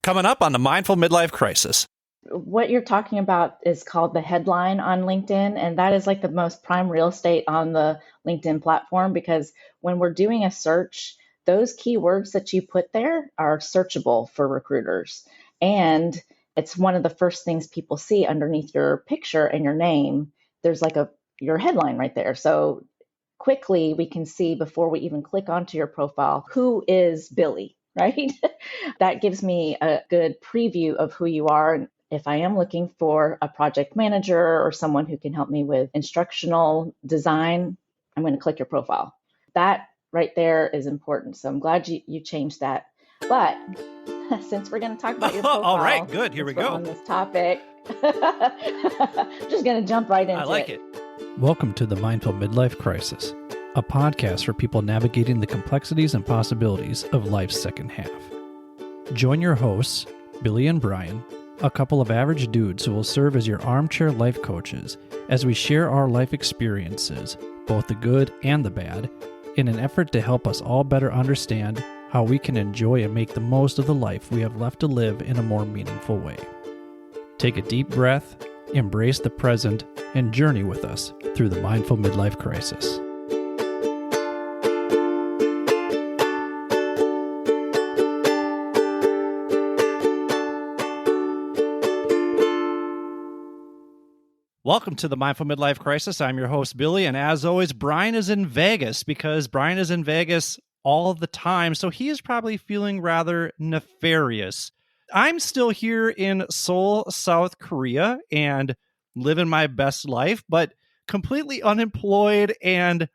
Coming up on the Mindful Midlife Crisis. What you're talking about is called the headline on LinkedIn, and that is like the most prime real estate on the LinkedIn platform, because when we're doing a search, those keywords that you put there are searchable for recruiters. And it's one of the first things people see underneath your picture and your name. There's like your headline right there. So quickly we can see before we even click onto your profile, who is Billy, right? That gives me a good preview of who you are. If I am looking for a project manager or someone who can help me with instructional design, I'm going to click your profile. That right there is important. So I'm glad you changed that. But since we're going to talk about your profile, all right, good. Here we go. On this topic, I'm just going to jump right into it. I like it. Welcome to the Mindful Midlife Crisis, a podcast for people navigating the complexities and possibilities of life's second half. Join your hosts, Billy and Brian, a couple of average dudes who will serve as your armchair life coaches as we share our life experiences, both the good and the bad, in an effort to help us all better understand how we can enjoy and make the most of the life we have left to live in a more meaningful way. Take a deep breath, embrace the present, and journey with us through the Mindful Midlife Crisis. Welcome to the Mindful Midlife Crisis. I'm your host, Billy, and as always, Brian is in Vegas because Brian is in Vegas all the time, so he is probably feeling rather nefarious. I'm still here in Seoul, South Korea, and living my best life, but completely unemployed, and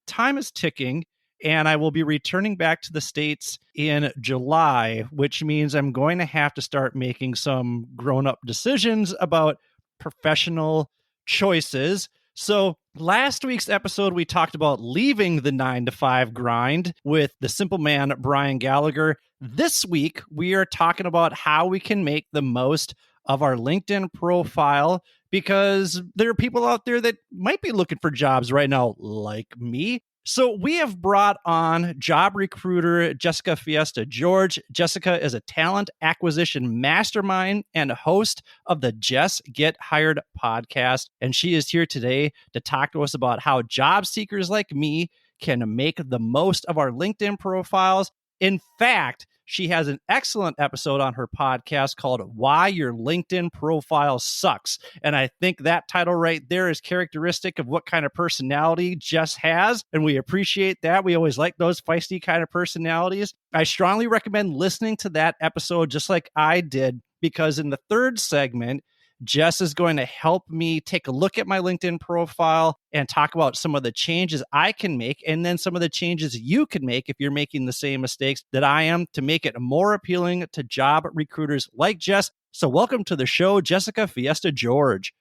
time is ticking, and I will be returning back to the States in July, which means I'm going to have to start making some grown-up decisions about professional choices. So last week's episode, we talked about leaving the 9-to-5 grind with the simple man, Brian Gallagher. This week, we are talking about how we can make the most of our LinkedIn profile, because there are people out there that might be looking for jobs right now, like me. So we have brought on job recruiter Jessica Fiesta George. Jessica is a talent acquisition mastermind and host of the Jess Get Hired podcast. And she is here today to talk to us about how job seekers like me can make the most of our LinkedIn profiles. In fact, she has an excellent episode on her podcast called Why Your LinkedIn Profile Sucks. And I think that title right there is characteristic of what kind of personality Jess has. And we appreciate that. We always like those feisty kind of personalities. I strongly recommend listening to that episode just like I did, because in the third segment, Jess is going to help me take a look at my LinkedIn profile and talk about some of the changes I can make, and then some of the changes you can make if you're making the same mistakes that I am, to make it more appealing to job recruiters like Jess. So welcome to the show, Jessica Fiesta George.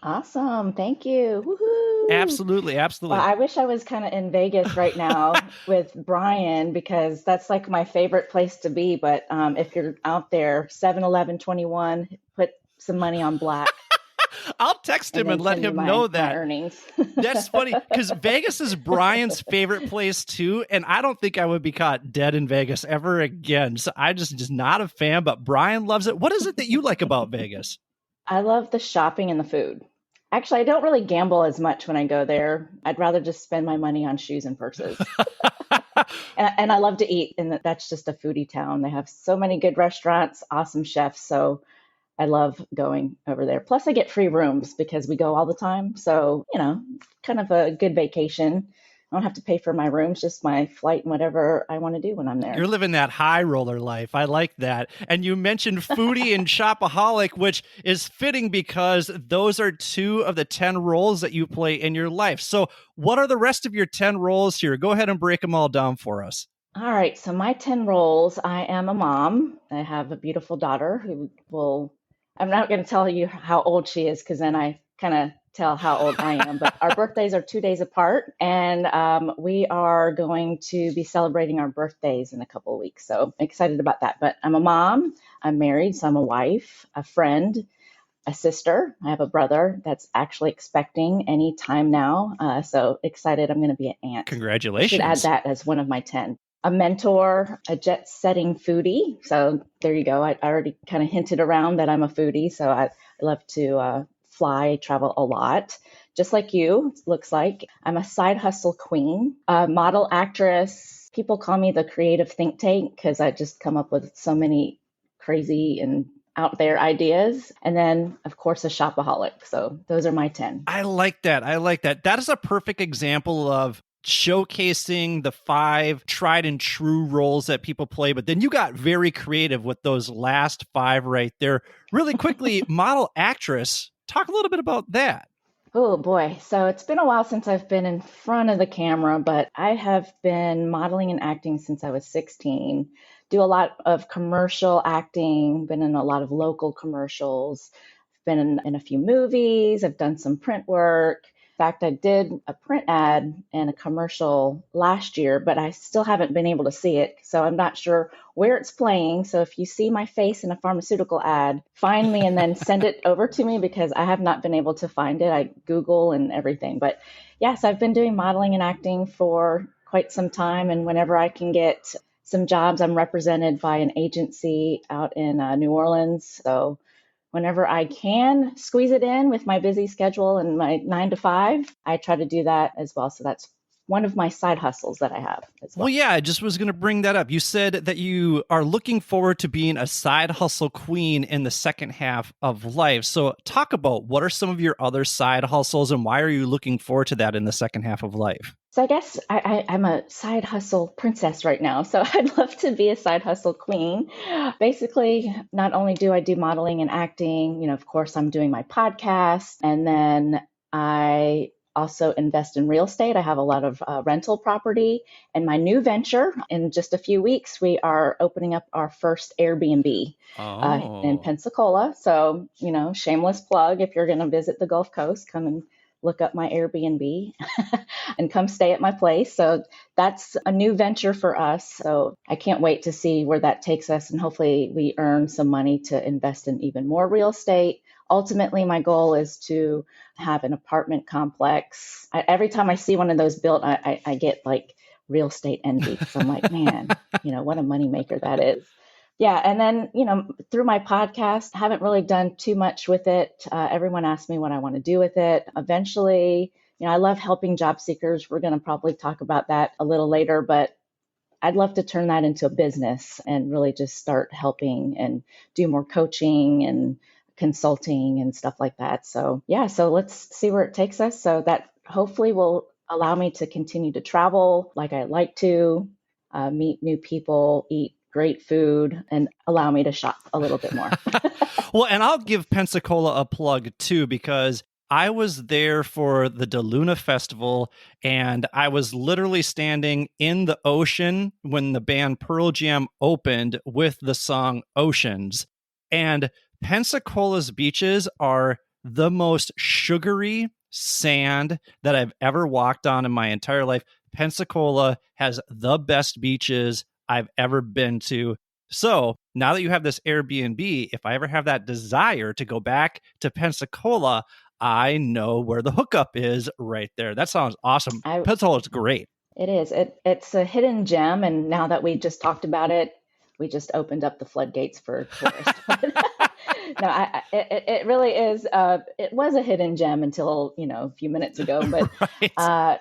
Awesome. Thank you. Woohoo. Absolutely. Absolutely. Well, I wish I was kind of in Vegas right now with Brian, because that's like my favorite place to be. But if you're out there, 7-11-21, put some money on black. I'll text him and let him know that. Earnings. That's funny, because Vegas is Brian's favorite place too, and I don't think I would be caught dead in Vegas ever again. So I just not a fan, but Brian loves it. What is it that you like about Vegas? I love the shopping and the food. Actually, I don't really gamble as much when I go there. I'd rather just spend my money on shoes and purses. and I love to eat, and that's just a foodie town. They have so many good restaurants, awesome chefs. So I love going over there. Plus, I get free rooms because we go all the time. So, kind of a good vacation. I don't have to pay for my rooms, just my flight and whatever I want to do when I'm there. You're living that high roller life. I like that. And you mentioned foodie and shopaholic, which is fitting because those are two of the 10 roles that you play in your life. So what are the rest of your 10 roles here? Go ahead and break them all down for us. All right. So my 10 roles, I am a mom. I have a beautiful daughter I'm not going to tell you how old she is, because then I kind of tell how old I am, but our birthdays are 2 days apart, and we are going to be celebrating our birthdays in a couple of weeks. So I'm excited about that. But I'm a mom, I'm married, so I'm a wife, a friend, a sister. I have a brother that's actually expecting any time now. So excited I'm going to be an aunt. Congratulations. I should add that as one of my 10. a mentor, a jet-setting foodie. So there you go. I already kind of hinted around that I'm a foodie. So I love to fly, travel a lot. Just like you, looks like. I'm a side hustle queen, a model, actress. People call me the creative think tank because I just come up with so many crazy and out there ideas. And then, of course, a shopaholic. So those are my 10. I like that. I like that. That is a perfect example of showcasing the 5 tried and true roles that people play. But then you got very creative with those last 5 right there. Really quickly, model, actress. Talk a little bit about that. Oh boy. So it's been a while since I've been in front of the camera, but I have been modeling and acting since I was 16. Do a lot of commercial acting, been in a lot of local commercials, been in a few movies, I've done some print work. In fact, I did a print ad and a commercial last year, but I still haven't been able to see it. So I'm not sure where it's playing. So if you see my face in a pharmaceutical ad, find me and then send it over to me because I have not been able to find it. I Google and everything. But yes, I've been doing modeling and acting for quite some time. And whenever I can get some jobs, I'm represented by an agency out in New Orleans. So whenever I can squeeze it in with my busy schedule and my 9 to 5, I try to do that as well. So that's one of my side hustles that I have as well. Well, yeah, I just was going to bring that up. You said that you are looking forward to being a side hustle queen in the second half of life. So talk about what are some of your other side hustles and why are you looking forward to that in the second half of life? So I guess I'm a side hustle princess right now. So I'd love to be a side hustle queen. Basically, not only do I do modeling and acting, of course, I'm doing my podcast. And then I also invest in real estate. I have a lot of rental property. And my new venture, in just a few weeks, we are opening up our first Airbnb in Pensacola. So, shameless plug, if you're going to visit the Gulf Coast, come and look up my Airbnb and come stay at my place. So that's a new venture for us. So I can't wait to see where that takes us. And hopefully we earn some money to invest in even more real estate. Ultimately, my goal is to have an apartment complex. Every time I see one of those built, I get like real estate envy. So I'm like, man, what a moneymaker that is. Yeah. And then, through my podcast, I haven't really done too much with it. Everyone asks me what I want to do with it. Eventually, I love helping job seekers. We're going to probably talk about that a little later, but I'd love to turn that into a business and really just start helping and do more coaching and consulting and stuff like that. So yeah, so let's see where it takes us. So that hopefully will allow me to continue to travel like I like to, meet new people, eat great food, and allow me to shop a little bit more. Well, and I'll give Pensacola a plug too, because I was there for the DeLuna Festival and I was literally standing in the ocean when the band Pearl Jam opened with the song Oceans. And Pensacola's beaches are the most sugary sand that I've ever walked on in my entire life. Pensacola has the best beaches I've ever been to. So now that you have this Airbnb, if I ever have that desire to go back to Pensacola, I know where the hookup is right there. That sounds awesome. Pensacola's great. It is. It's a hidden gem. And now that we just talked about it, we just opened up the floodgates for tourists. No, it really is. It was a hidden gem until, a few minutes ago, but right.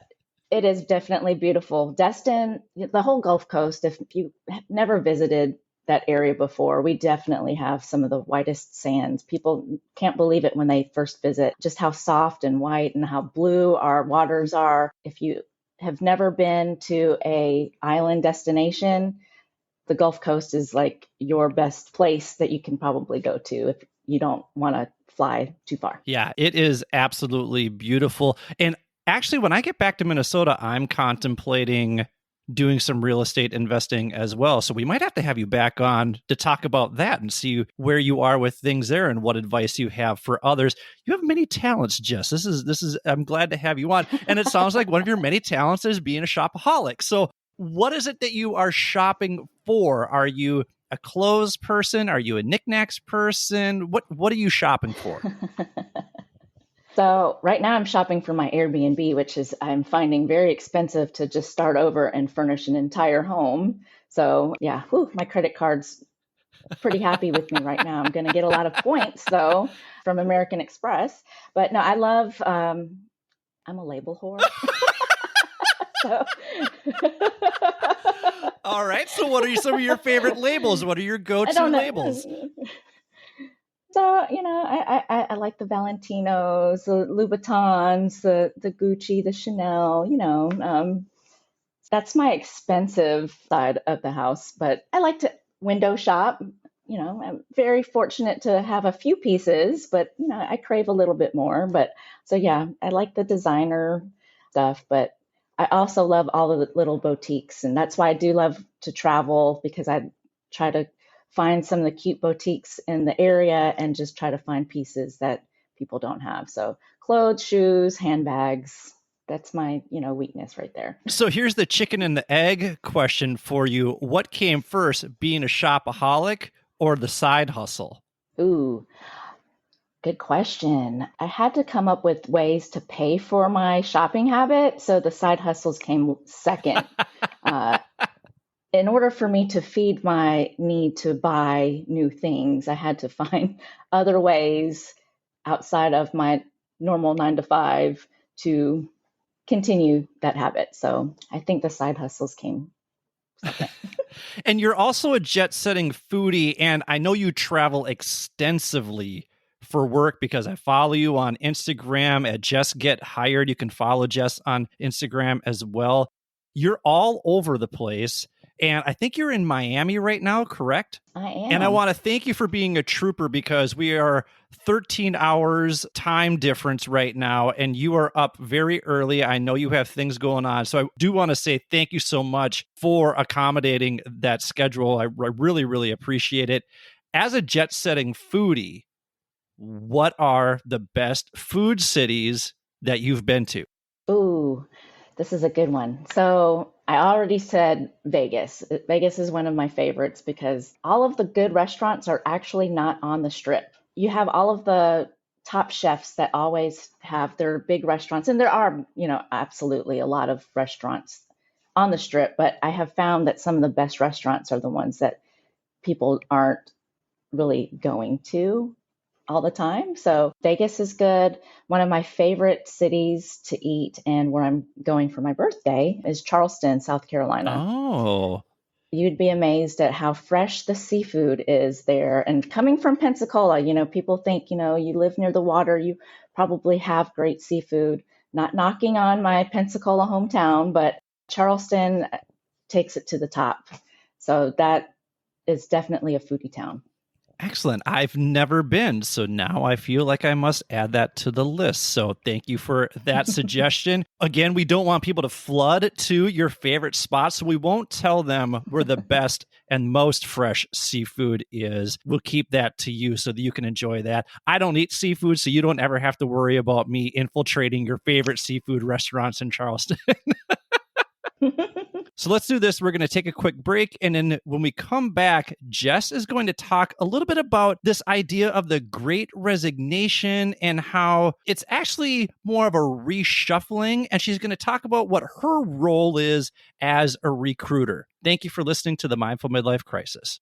It is definitely beautiful. Destin, the whole Gulf Coast, if you have never visited that area before, we definitely have some of the whitest sands. People can't believe it when they first visit, just how soft and white and how blue our waters are. If you have never been to a island destination, the Gulf Coast is like your best place that you can probably go to if you don't want to fly too far. Yeah, it is absolutely beautiful. And actually, when I get back to Minnesota, I'm contemplating doing some real estate investing as well. So we might have to have you back on to talk about that and see where you are with things there and what advice you have for others. You have many talents, Jess. This is I'm glad to have you on. And it sounds like one of your many talents is being a shopaholic. So what is it that you are shopping for? Are you a clothes person? Are you a knickknacks person? What are you shopping for? So right now I'm shopping for my Airbnb, which is I'm finding very expensive to just start over and furnish an entire home. So yeah, my credit card's pretty happy with me right now. I'm going to get a lot of points though from American Express. But no, I love, I'm a label whore. So All right. So what are some of your favorite labels? What are your I go-to don't know. labels? So, I like the Valentinos, the Louboutins, the Gucci, the Chanel, that's my expensive side of the house. But I like to window shop. I'm very fortunate to have a few pieces, but, I crave a little bit more. But so, yeah, I like the designer stuff, but I also love all of the little boutiques. And that's why I do love to travel, because I try to find some of the cute boutiques in the area and just try to find pieces that people don't have. So clothes, shoes, handbags, that's my, weakness right there. So here's the chicken and the egg question for you. What came first, being a shopaholic or the side hustle? Ooh, good question. I had to come up with ways to pay for my shopping habit, so the side hustles came second. In order for me to feed my need to buy new things, I had to find other ways outside of my normal 9 to 5 to continue that habit. So I think the side hustles came second. And you're also a jet-setting foodie, and I know you travel extensively for work because I follow you on Instagram at Just Get Hired. You can follow Jess on Instagram as well. You're all over the place. And I think you're in Miami right now, correct? I am. And I want to thank you for being a trooper, because we are 13 hours time difference right now, and you are up very early. I know you have things going on. So I do want to say thank you so much for accommodating that schedule. I really, really appreciate it. As a jet-setting foodie, what are the best food cities that you've been to? Ooh, this is a good one. So I already said Vegas. Vegas is one of my favorites because all of the good restaurants are actually not on the strip. You have all of the top chefs that always have their big restaurants, and there are, absolutely a lot of restaurants on the strip, but I have found that some of the best restaurants are the ones that people aren't really going to all the time. So Vegas is good. One of my favorite cities to eat and where I'm going for my birthday is Charleston, South Carolina. Oh, You'd be amazed at how fresh the seafood is there. And coming from Pensacola, people think, you live near the water, you probably have great seafood. Not knocking on my Pensacola hometown, but Charleston takes it to the top. So that is definitely a foodie town. excellent. I've never been, so now I feel like I must add that to the list. So thank you for that suggestion. Again, we don't want people to flood to your favorite spots, so we won't tell them where the best and most fresh seafood is. We'll keep that to you so that you can enjoy that. I don't eat seafood, so you don't ever have to worry about me infiltrating your favorite seafood restaurants in Charleston. So let's do this. We're going to take a quick break. And then when we come back, Jess is going to talk a little bit about this idea of the Great Resignation and how it's actually more of a reshuffling. And she's going to talk about what her role is as a recruiter. Thank you for listening to the Mindful Midlife Crisis.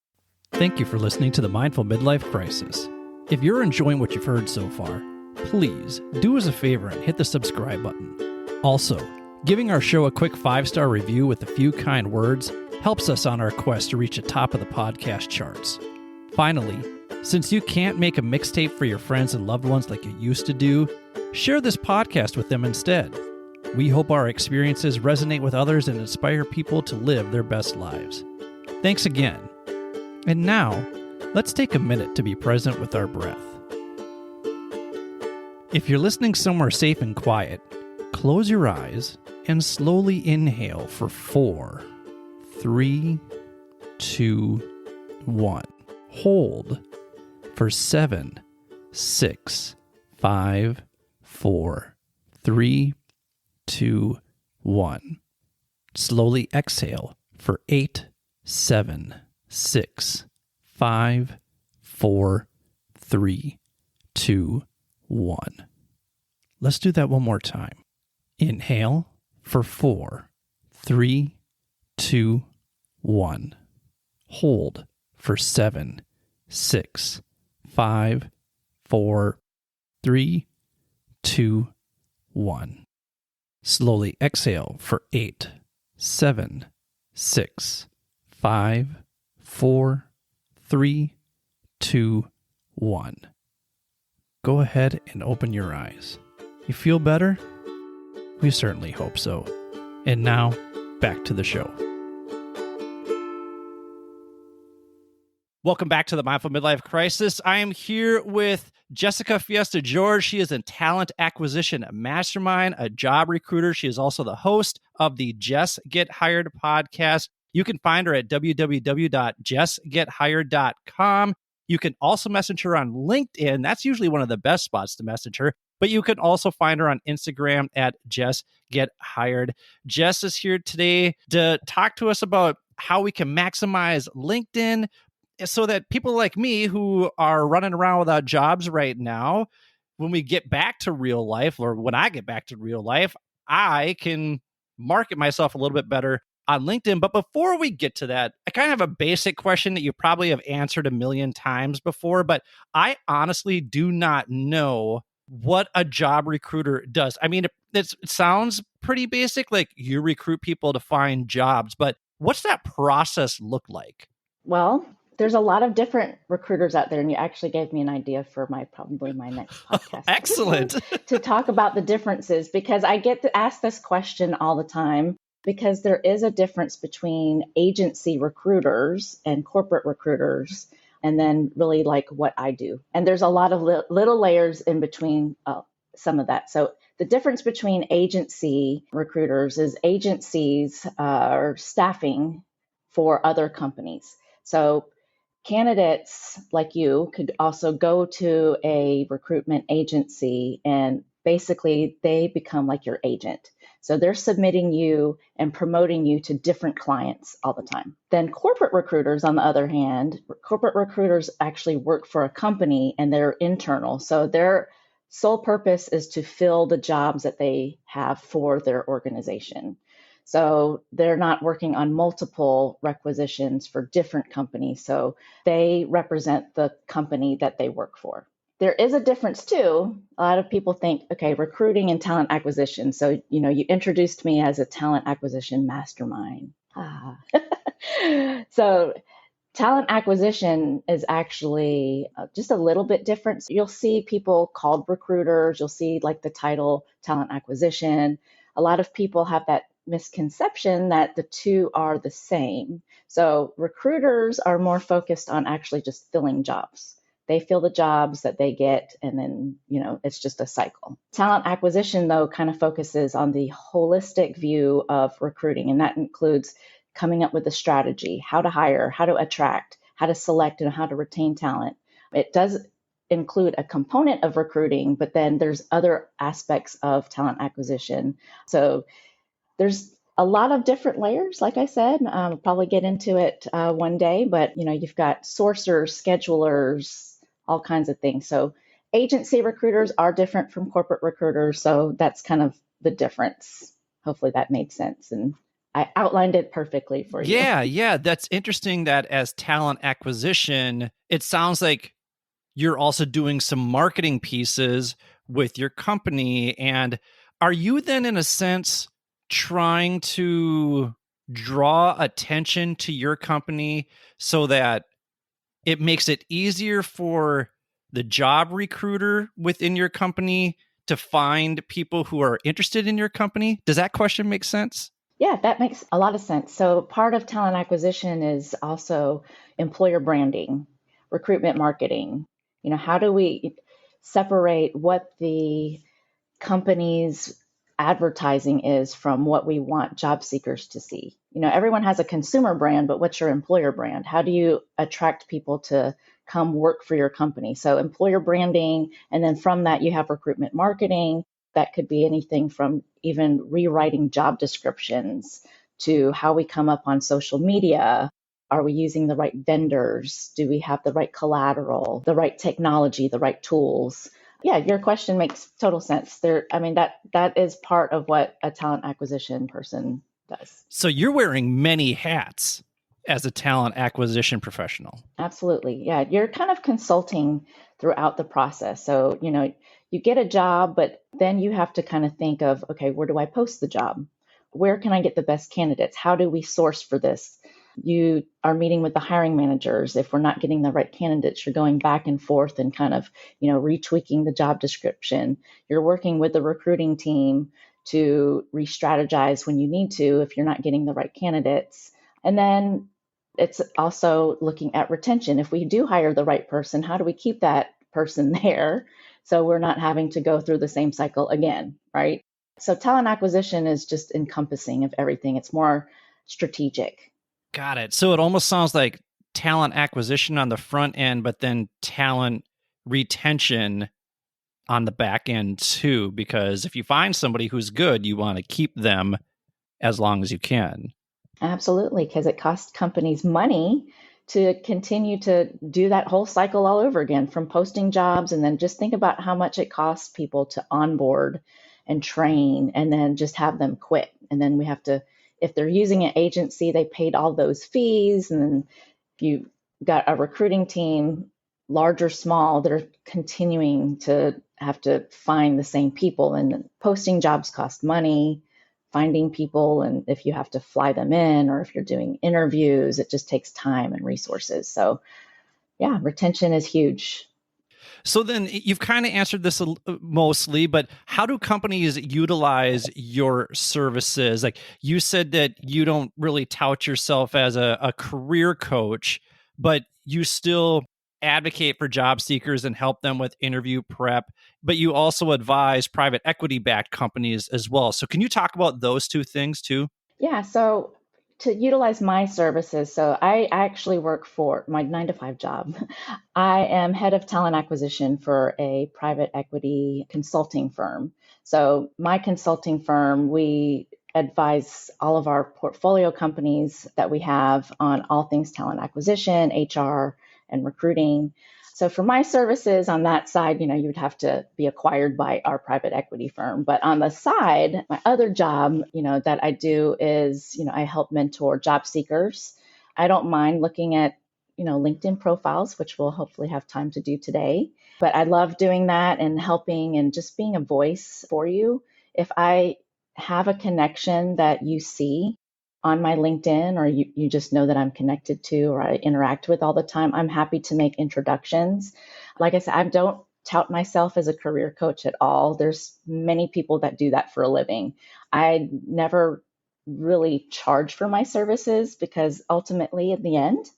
Thank you for listening to the Mindful Midlife Crisis. If you're enjoying what you've heard so far, please do us a favor and hit the subscribe button. Also, giving our show a quick 5-star review with a few kind words helps us on our quest to reach the top of the podcast charts. Finally, since you can't make a mixtape for your friends and loved ones like you used to do, share this podcast with them instead. We hope our experiences resonate with others and inspire people to live their best lives. Thanks again. And now, let's take a minute to be present with our breath. If you're listening somewhere safe and quiet, close your eyes and slowly inhale for 4, 3, 2, 1. Hold for 7, 6, 5, 4, 3, 2, 1. Slowly exhale for 8, 7, 6, 5, 4, 3, 2, 1. Let's do that one more time. Inhale for 4, 3, 2, 1. Hold for 7, 6, 5, 4, 3, 2, 1. Slowly exhale for 8, 7, 6, 5, 4, 3, 2, 1. Go ahead and open your eyes. You feel better? We certainly hope so. And now, back to the show. Welcome back to the Mindful Midlife Crisis. I am here with Jessica Fiesta George. She is a talent acquisition mastermind, a job recruiter. She is also the host of the Jess Get Hired podcast. You can find her at www.jessgethired.com. You can also message her on LinkedIn. That's usually one of the best spots to message her. But you can also find her on Instagram at Jess Get Hired. Jess is here today to talk to us about how we can maximize LinkedIn so that people like me who are running around without jobs right now, when we get back to real life, or when I get back to real life, I can market myself a little bit better on LinkedIn. But before we get to that, I kind of have a basic question that you probably have answered a million times before, but I honestly do not know what a job recruiter does. I mean, it sounds pretty basic, like you recruit people to find jobs, but what's that process look like? Well, there's a lot of different recruiters out there, and you actually gave me an idea for probably my next podcast. Excellent. To talk about the differences, because I get to ask this question all the time, because there is a difference between agency recruiters and corporate recruiters, and then really like what I do. And there's a lot of little layers in between some of that. So the difference between agency recruiters is agencies are staffing for other companies. So candidates like you could also go to a recruitment agency and basically they become like your agent. So they're submitting you and promoting you to different clients all the time. Then corporate recruiters, on the other hand, corporate recruiters actually work for a company and they're internal. So their sole purpose is to fill the jobs that they have for their organization. So they're not working on multiple requisitions for different companies. So they represent the company that they work for. There is a difference too. A lot of people think, okay, recruiting and talent acquisition. So, you introduced me as a talent acquisition mastermind. So talent acquisition is actually just a little bit different. You'll see people called recruiters. You'll see like the title talent acquisition. A lot of people have that misconception that the two are the same. So recruiters are more focused on actually just filling jobs. They fill the jobs that they get, and then, it's just a cycle. Talent acquisition, though, kind of focuses on the holistic view of recruiting, and that includes coming up with a strategy, how to hire, how to attract, how to select, and how to retain talent. It does include a component of recruiting, but then there's other aspects of talent acquisition. So there's a lot of different layers, like I said. I'll probably get into it one day, but you've got sourcers, schedulers, all kinds of things. So agency recruiters are different from corporate recruiters. So that's kind of the difference. Hopefully that made sense. And I outlined it perfectly for you. Yeah. That's interesting that as talent acquisition, it sounds like you're also doing some marketing pieces with your company. And are you then, in a sense, trying to draw attention to your company so that it makes it easier for the job recruiter within your company to find people who are interested in your company? Does that question make sense? Yeah, that makes a lot of sense. So part of talent acquisition is also employer branding, recruitment marketing. How do we separate what the company's advertising is from what we want job seekers to see? Everyone has a consumer brand, but what's your employer brand? How do you attract people to come work for your company? So employer branding, and then from that you have recruitment marketing. That could be anything from even rewriting job descriptions to how we come up on social media. Are we using the right vendors? Do we have the right collateral, the right technology, the right tools? Yeah, your question makes total sense. That is part of what a talent acquisition person does. So you're wearing many hats as a talent acquisition professional. Absolutely. Yeah, you're kind of consulting throughout the process. So, you get a job, but then you have to kind of think of, okay, where do I post the job? Where can I get the best candidates? How do we source for this? You are meeting with the hiring managers. If we're not getting the right candidates, you're going back and forth and kind of, retweaking the job description. You're working with the recruiting team to re-strategize when you need to if you're not getting the right candidates. And then it's also looking at retention. If we do hire the right person, how do we keep that person there so we're not having to go through the same cycle again, right? So talent acquisition is just encompassing of everything. It's more strategic. Got it. So it almost sounds like talent acquisition on the front end, but then talent retention on the back end too, because if you find somebody who's good, you want to keep them as long as you can. Absolutely, because it costs companies money to continue to do that whole cycle all over again from posting jobs. And then just think about how much it costs people to onboard and train and then just have them quit. And then we have to, if they're using an agency, they paid all those fees. And then if you got a recruiting team, large or small, they're continuing to have to find the same people. And posting jobs cost money, finding people, and if you have to fly them in or if you're doing interviews, it just takes time and resources. So yeah, retention is huge. So then you've kind of answered this mostly, but how do companies utilize your services? Like you said that you don't really tout yourself as a career coach, but you still advocate for job seekers and help them with interview prep, but you also advise private equity backed companies as well. So can you talk about those two things too? Yeah, so to utilize my services, so I actually work for my 9 to 5 job. I am head of talent acquisition for a private equity consulting firm. So my consulting firm, we advise all of our portfolio companies that we have on all things talent acquisition, HR, and recruiting. So for my services on that side, you would have to be acquired by our private equity firm. But on the side, my other job, that I do is, I help mentor job seekers. I don't mind looking at, LinkedIn profiles, which we'll hopefully have time to do today. But I love doing that and helping and just being a voice for you. If I have a connection that you see on my LinkedIn or you just know that I'm connected to or I interact with all the time, I'm happy to make introductions. Like I said, I don't tout myself as a career coach at all. There's many people that do that for a living. I never really charge for my services because ultimately, in the end,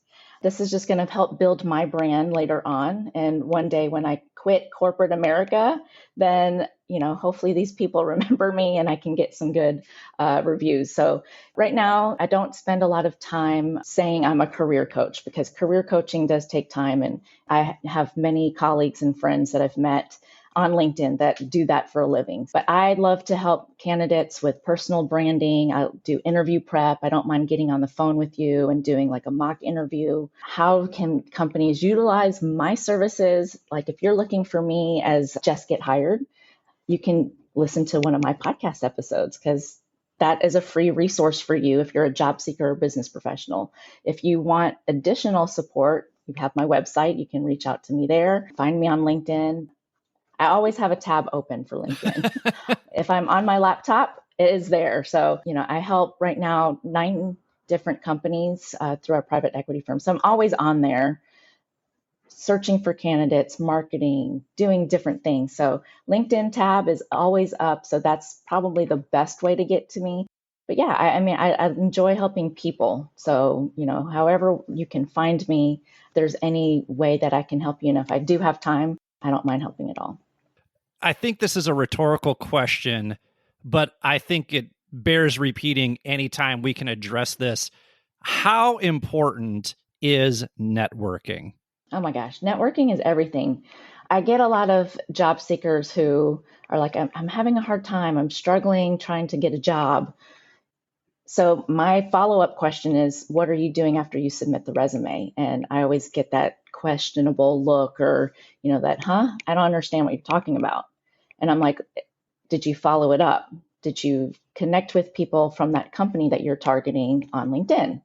this is just going to help build my brand later on. And one day when I quit corporate America, then, hopefully these people remember me and I can get some good reviews. So right now, I don't spend a lot of time saying I'm a career coach because career coaching does take time. And I have many colleagues and friends that I've met on LinkedIn that do that for a living. But I love to help candidates with personal branding. I do interview prep. I don't mind getting on the phone with you and doing like a mock interview. How can companies utilize my services? Like if you're looking for me as Just Get Hired, you can listen to one of my podcast episodes because that is a free resource for you if you're a job seeker or business professional. If you want additional support, you have my website. You can reach out to me there. Find me on LinkedIn. I always have a tab open for LinkedIn. If I'm on my laptop, it is there. So, I help right now 9 different companies through our private equity firm. So I'm always on there searching for candidates, marketing, doing different things. So LinkedIn tab is always up. So that's probably the best way to get to me. But yeah, I enjoy helping people. So, however you can find me, if there's any way that I can help you. And if I do have time, I don't mind helping at all. I think this is a rhetorical question, but I think it bears repeating anytime we can address this. How important is networking? Oh my gosh, networking is everything. I get a lot of job seekers who are like, I'm having a hard time. I'm struggling trying to get a job. So my follow-up question is, what are you doing after you submit the resume? And I always get that questionable look or, that, I don't understand what you're talking about. And I'm like, did you follow it up? Did you connect with people from that company that you're targeting on LinkedIn?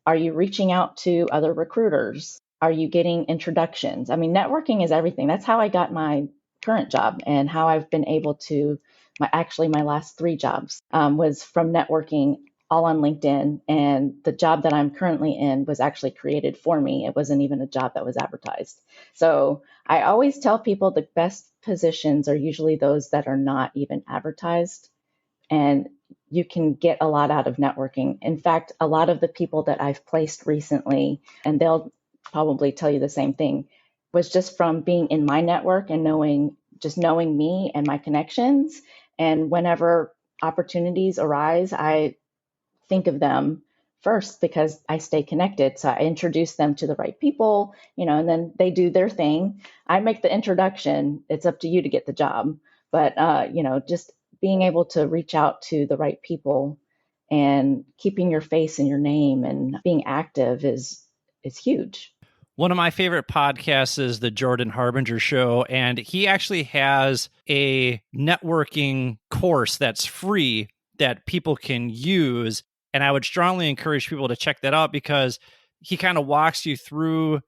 Are you reaching out to other recruiters? Are you getting introductions? I mean, networking is everything. That's how I got my current job and how I've been able to, my last 3 jobs was from networking all on LinkedIn. And the job that I'm currently in was actually created for me. It wasn't even a job that was advertised. So I always tell people the best positions are usually those that are not even advertised. And you can get a lot out of networking. In fact, a lot of the people that I've placed recently, and they'll probably tell you the same thing, was just from being in my network and knowing me and my connections. And whenever opportunities arise, I think of them first because I stay connected. So I introduce them to the right people, and then they do their thing. I make the introduction. It's up to you to get the job. But, just being able to reach out to the right people and keeping your face and your name and being active is huge. One of my favorite podcasts is the Jordan Harbinger Show, and he actually has a networking course that's free that people can use. And I would strongly encourage people to check that out because he kind of walks you through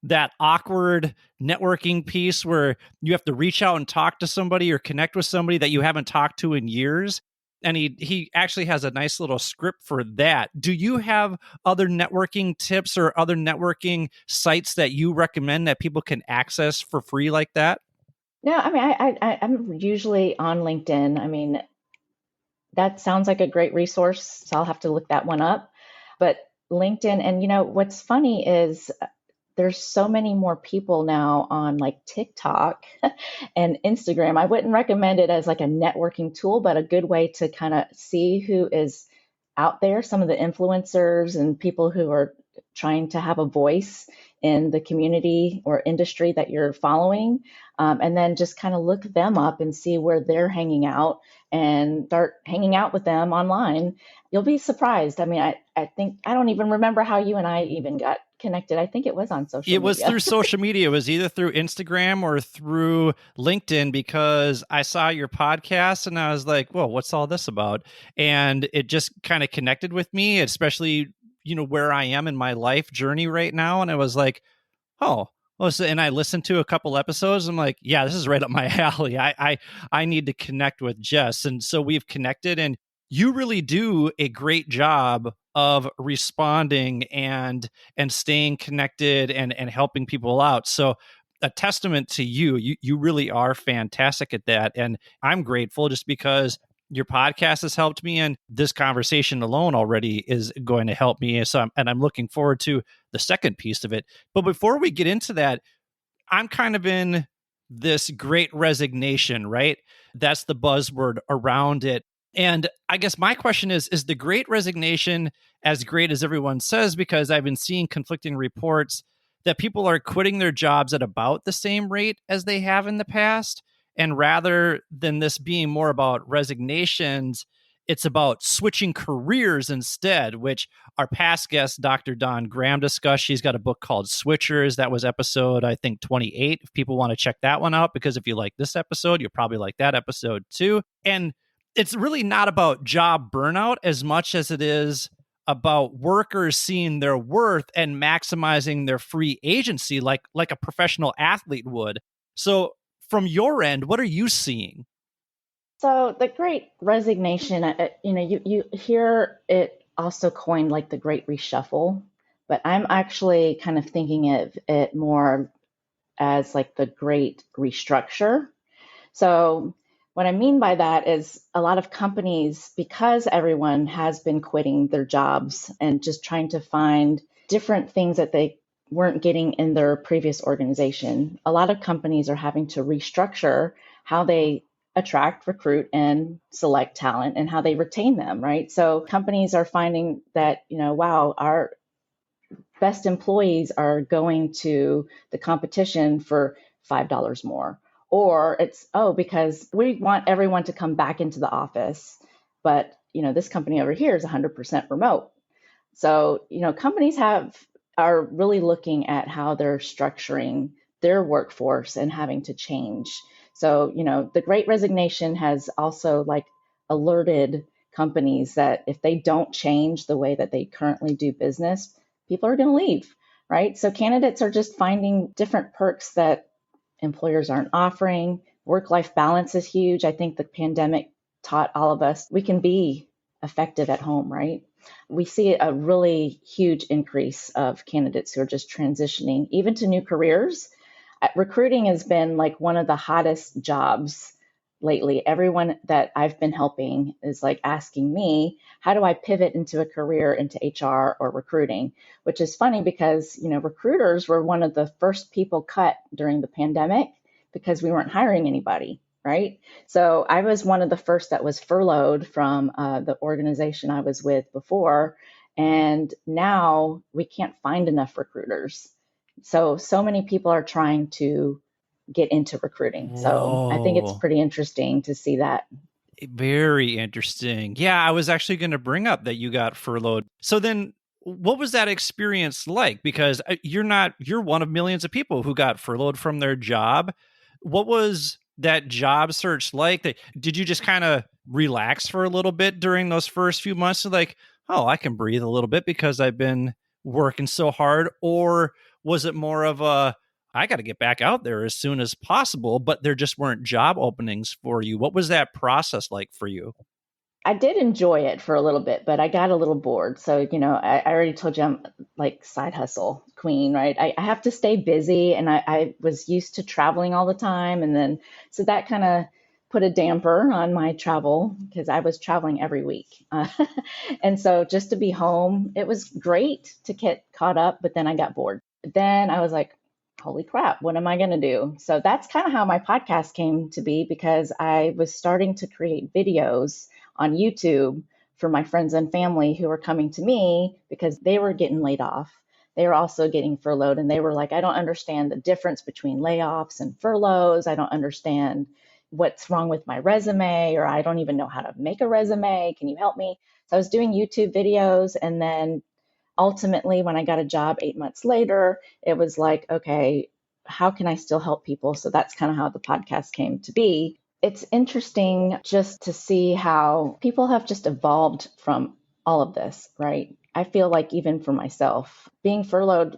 that awkward networking piece where you have to reach out and talk to somebody or connect with somebody that you haven't talked to in years. And he actually has a nice little script for that. Do you have other networking tips or other networking sites that you recommend that people can access for free like that? No, I mean, I'm usually on LinkedIn. I mean, that sounds like a great resource. So I'll have to look that one up. But LinkedIn, and what's funny is there's so many more people now on like TikTok and Instagram. I wouldn't recommend it as like a networking tool, but a good way to kind of see who is out there, some of the influencers and people who are trying to have a voice in the community or industry that you're following. And then just kind of look them up and see where they're hanging out and start hanging out with them online. You'll be surprised. I mean, I think, I don't even remember how you and I even got connected. I think it was on social media. It was through social media. It was either through Instagram or through LinkedIn because I saw your podcast and I was like, whoa, what's all this about? And it just kind of connected with me, especially, where I am in my life journey right now. And I was like, oh, well, and I listened to a couple episodes. I'm like, yeah, this is right up my alley. I need to connect with Jess. And so we've connected, and you really do a great job of responding and staying connected and helping people out. So a testament to you. You really are fantastic at that. And I'm grateful just because your podcast has helped me, and this conversation alone already is going to help me. So I'm looking forward to the second piece of it. But before we get into that, I'm kind of in this great resignation, right? That's the buzzword around it. And I guess my question is the great resignation as great as everyone says? Because I've been seeing conflicting reports that people are quitting their jobs at about the same rate as they have in the past. And rather than this being more about resignations, it's about switching careers instead, which our past guest, Dr. Dawn Graham, discussed. She's got a book called Switchers. That was episode, I think, 28. If people want to check that one out, because if you like this episode, you'll probably like that episode too. And it's really not about job burnout as much as it is about workers seeing their worth and maximizing their free agency like a professional athlete would. So from your end, what are you seeing? So the great resignation, you hear it also coined like the great reshuffle, but I'm actually kind of thinking of it more as like the great restructure. So what I mean by that is a lot of companies, because everyone has been quitting their jobs and just trying to find different things that they weren't getting in their previous organization, a lot of companies are having to restructure how they attract, recruit, and select talent and how they retain them, right? So companies are finding that, wow, our best employees are going to the competition for $5 more. Or it's, because we want everyone to come back into the office, but, this company over here is 100% remote. So, companies have are really looking at how they're structuring their workforce and having to change. So, the Great Resignation has also like alerted companies that if they don't change the way that they currently do business, people are going to leave, right? So candidates are just finding different perks that employers aren't offering. Work-life balance is huge. I think the pandemic taught all of us we can be effective at home, right? We see a really huge increase of candidates who are just transitioning even to new careers. Recruiting has been like one of the hottest jobs lately. Everyone that I've been helping is like asking me, how do I pivot into a career into HR or recruiting? Which is funny because, recruiters were one of the first people cut during the pandemic because we weren't hiring anybody, right? So I was one of the first that was furloughed from the organization I was with before. And now we can't find enough recruiters. So many people are trying to get into recruiting. So I think it's Whoa. pretty interesting to see that. Very interesting. Yeah, I was actually going to bring up that you got furloughed. So then what was that experience like? Because you're one of millions of people who got furloughed from their job. What was that job search like? Did you just kind of relax for a little bit during those first few months? Like, oh, I can breathe a little bit because I've been working so hard. Or was it more of I got to get back out there as soon as possible, but there just weren't job openings for you? What was that process like for you? I did enjoy it for a little bit, but I got a little bored. So, I already told you I'm like side hustle queen, right? I have to stay busy, and I was used to traveling all the time. And then, so that kind of put a damper on my travel because I was traveling every week. And so just to be home, it was great to get caught up, but then I got bored. Then I was like, holy crap, what am I going to do? So that's kind of how my podcast came to be, because I was starting to create videos on YouTube for my friends and family who were coming to me because they were getting laid off. They were also getting furloughed, and they were like, I don't understand the difference between layoffs and furloughs. I don't understand what's wrong with my resume, or I don't even know how to make a resume. Can you help me? So I was doing YouTube videos, and then ultimately, when I got a job 8 months later, it was like, okay, how can I still help people? So that's kind of how the podcast came to be. It's interesting just to see how people have just evolved from all of this, right? I feel like even for myself, being furloughed,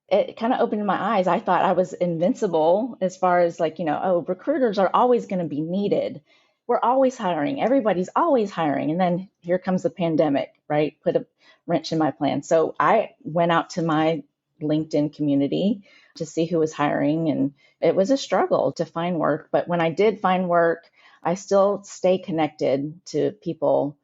it kind of opened my eyes. I thought I was invincible as far as like, oh, recruiters are always going to be needed. We're always hiring. Everybody's always hiring. And then here comes the pandemic, right? Put a wrench in my plan. So I went out to my LinkedIn community to see who was hiring. And it was a struggle to find work. But when I did find work, I still stay connected to people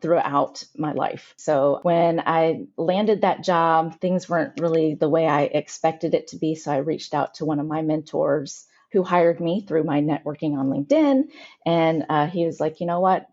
throughout my life. So when I landed that job, things weren't really the way I expected it to be. So I reached out to one of my mentors who hired me through my networking on LinkedIn. And he was like, you know what?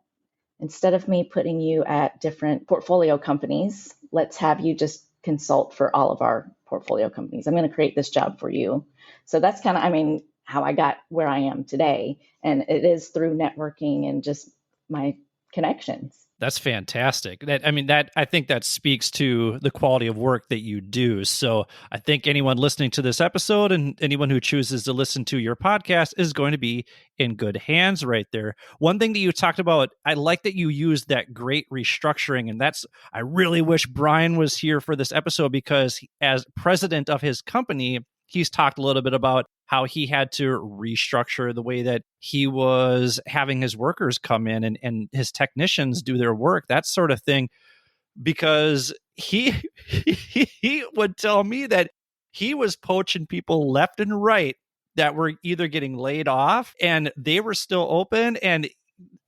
Instead of me putting you at different portfolio companies, let's have you just consult for all of our portfolio companies. I'm going to create this job for you. So that's kind of, how I got where I am today. And it is through networking and just my connections. That's fantastic. I think that speaks to the quality of work that you do. So I think anyone listening to this episode and anyone who chooses to listen to your podcast is going to be in good hands right there. One thing that you talked about, I like that you used that great restructuring. And I really wish Brian was here for this episode, because as president of his company, he's talked a little bit about how he had to restructure the way that he was having his workers come in and his technicians do their work, that sort of thing, because he would tell me that he was poaching people left and right that were either getting laid off and they were still open. And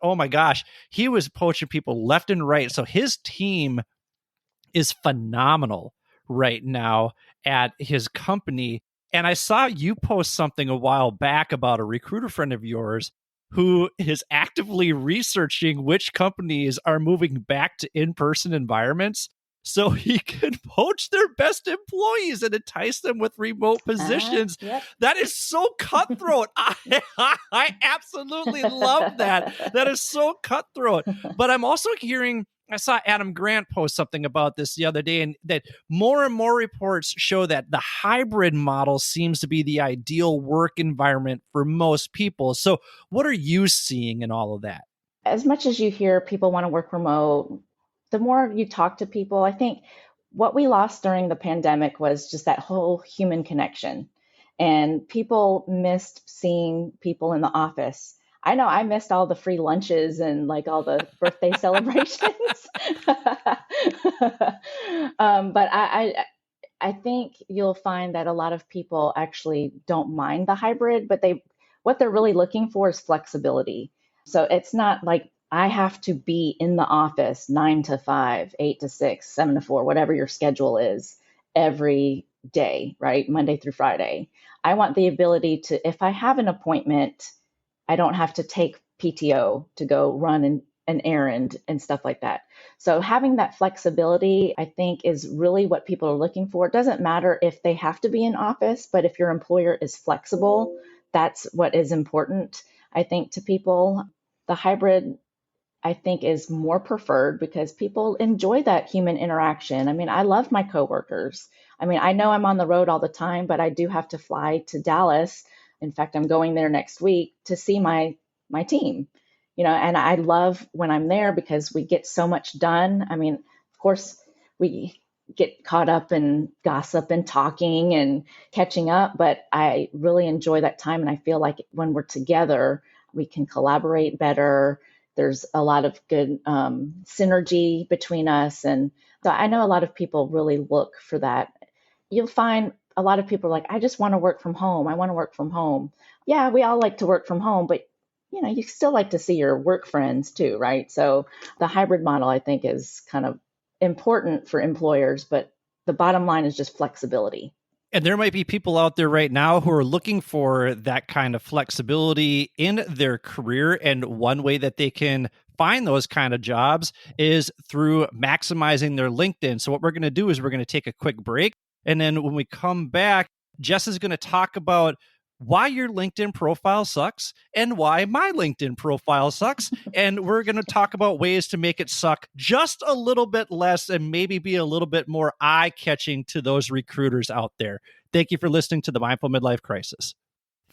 oh my gosh, he was poaching people left and right. So his team is phenomenal right now at his company. And I saw you post something a while back about a recruiter friend of yours who is actively researching which companies are moving back to in-person environments. so he can poach their best employees and entice them with remote positions. Yep. That is so cutthroat. I absolutely love that. That is so cutthroat. But I'm also hearing, I saw Adam Grant post something about this the other day, and that more and more reports show that the hybrid model seems to be the ideal work environment for most people. So what are you seeing in all of that? As much as you hear people want to work remote, the more you talk to people, I think what we lost during the pandemic was just that whole human connection. And people missed seeing people in the office. I know I missed all the free lunches and like all the birthday celebrations. But I think you'll find that a lot of people actually don't mind the hybrid, but what they're really looking for is flexibility. So it's not like I have to be in the office 9 to 5, 8 to 6, 7 to 4, whatever your schedule is every day, right? Monday through Friday. I want the ability to, if I have an appointment, I don't have to take PTO to go run an errand and stuff like that. So having that flexibility, I think, is really what people are looking for. It doesn't matter if they have to be in office, but if your employer is flexible, that's what is important, I think, to people. The hybrid, I think, is more preferred because people enjoy that human interaction. I mean, I love my coworkers. I mean, I know I'm on the road all the time, but I do have to fly to Dallas. In fact, I'm going there next week to see my team. And I love when I'm there because we get so much done. I mean, of course, we get caught up in gossip and talking and catching up, but I really enjoy that time. And I feel like when we're together, we can collaborate better. There's a lot of good synergy between us. And so I know a lot of people really look for that. You'll find a lot of people are like, I just want to work from home. I want to work from home. Yeah, we all like to work from home, but you still like to see your work friends too, right? So the hybrid model, I think, is kind of important for employers, but the bottom line is just flexibility. And there might be people out there right now who are looking for that kind of flexibility in their career. And one way that they can find those kind of jobs is through maximizing their LinkedIn. So what we're going to do is we're going to take a quick break. And then when we come back, Jess is going to talk about why your LinkedIn profile sucks and why my LinkedIn profile sucks. And we're going to talk about ways to make it suck just a little bit less and maybe be a little bit more eye-catching to those recruiters out there. Thank you for listening to the Mindful Midlife Crisis.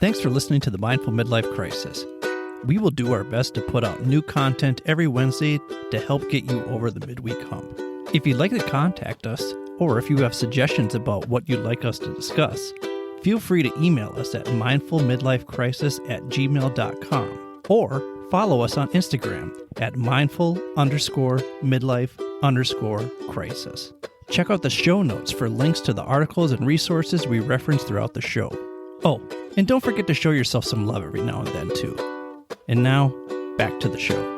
Thanks for listening to the Mindful Midlife Crisis. We will do our best to put out new content every Wednesday to help get you over the midweek hump. If you'd like to contact us, or if you have suggestions about what you'd like us to discuss, feel free to email us at mindfulmidlifecrisis@gmail.com or follow us on Instagram at mindful_midlife_crisis. Check out the show notes for links to the articles and resources we reference throughout the show. Oh, and don't forget to show yourself some love every now and then too. And now, back to the show.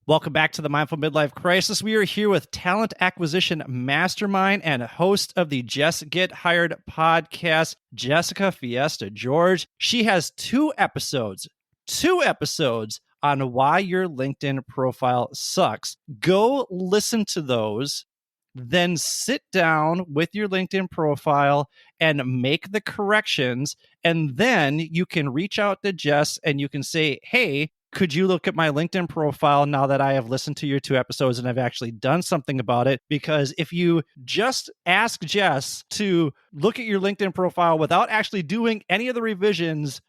Welcome back to the Mindful Midlife Crisis. We are here with talent acquisition mastermind and host of the Just Get Hired podcast, Jessica Fiesta George. She has two episodes on why your LinkedIn profile sucks. Go listen to those, then sit down with your LinkedIn profile and make the corrections. And then you can reach out to Jess and you can say, hey, could you look at my LinkedIn profile now that I have listened to your two episodes and I've actually done something about it? Because if you just ask Jess to look at your LinkedIn profile without actually doing any of the revisions,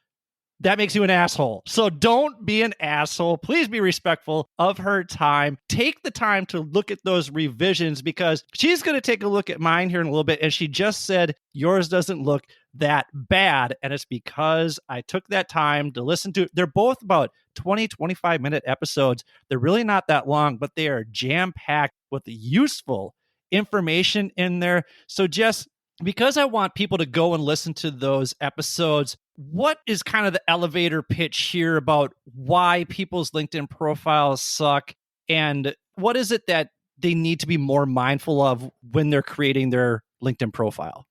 that makes you an asshole. So don't be an asshole. Please be respectful of her time. Take the time to look at those revisions because she's going to take a look at mine here in a little bit. And she just said, yours doesn't look that bad. And it's because I took that time to listen to it. They're both about 20, 25-minute episodes. They're really not that long, but they are jam-packed with useful information in there. So Jess, because I want people to go and listen to those episodes, what is kind of the elevator pitch here about why people's LinkedIn profiles suck? And what is it that they need to be more mindful of when they're creating their LinkedIn profile?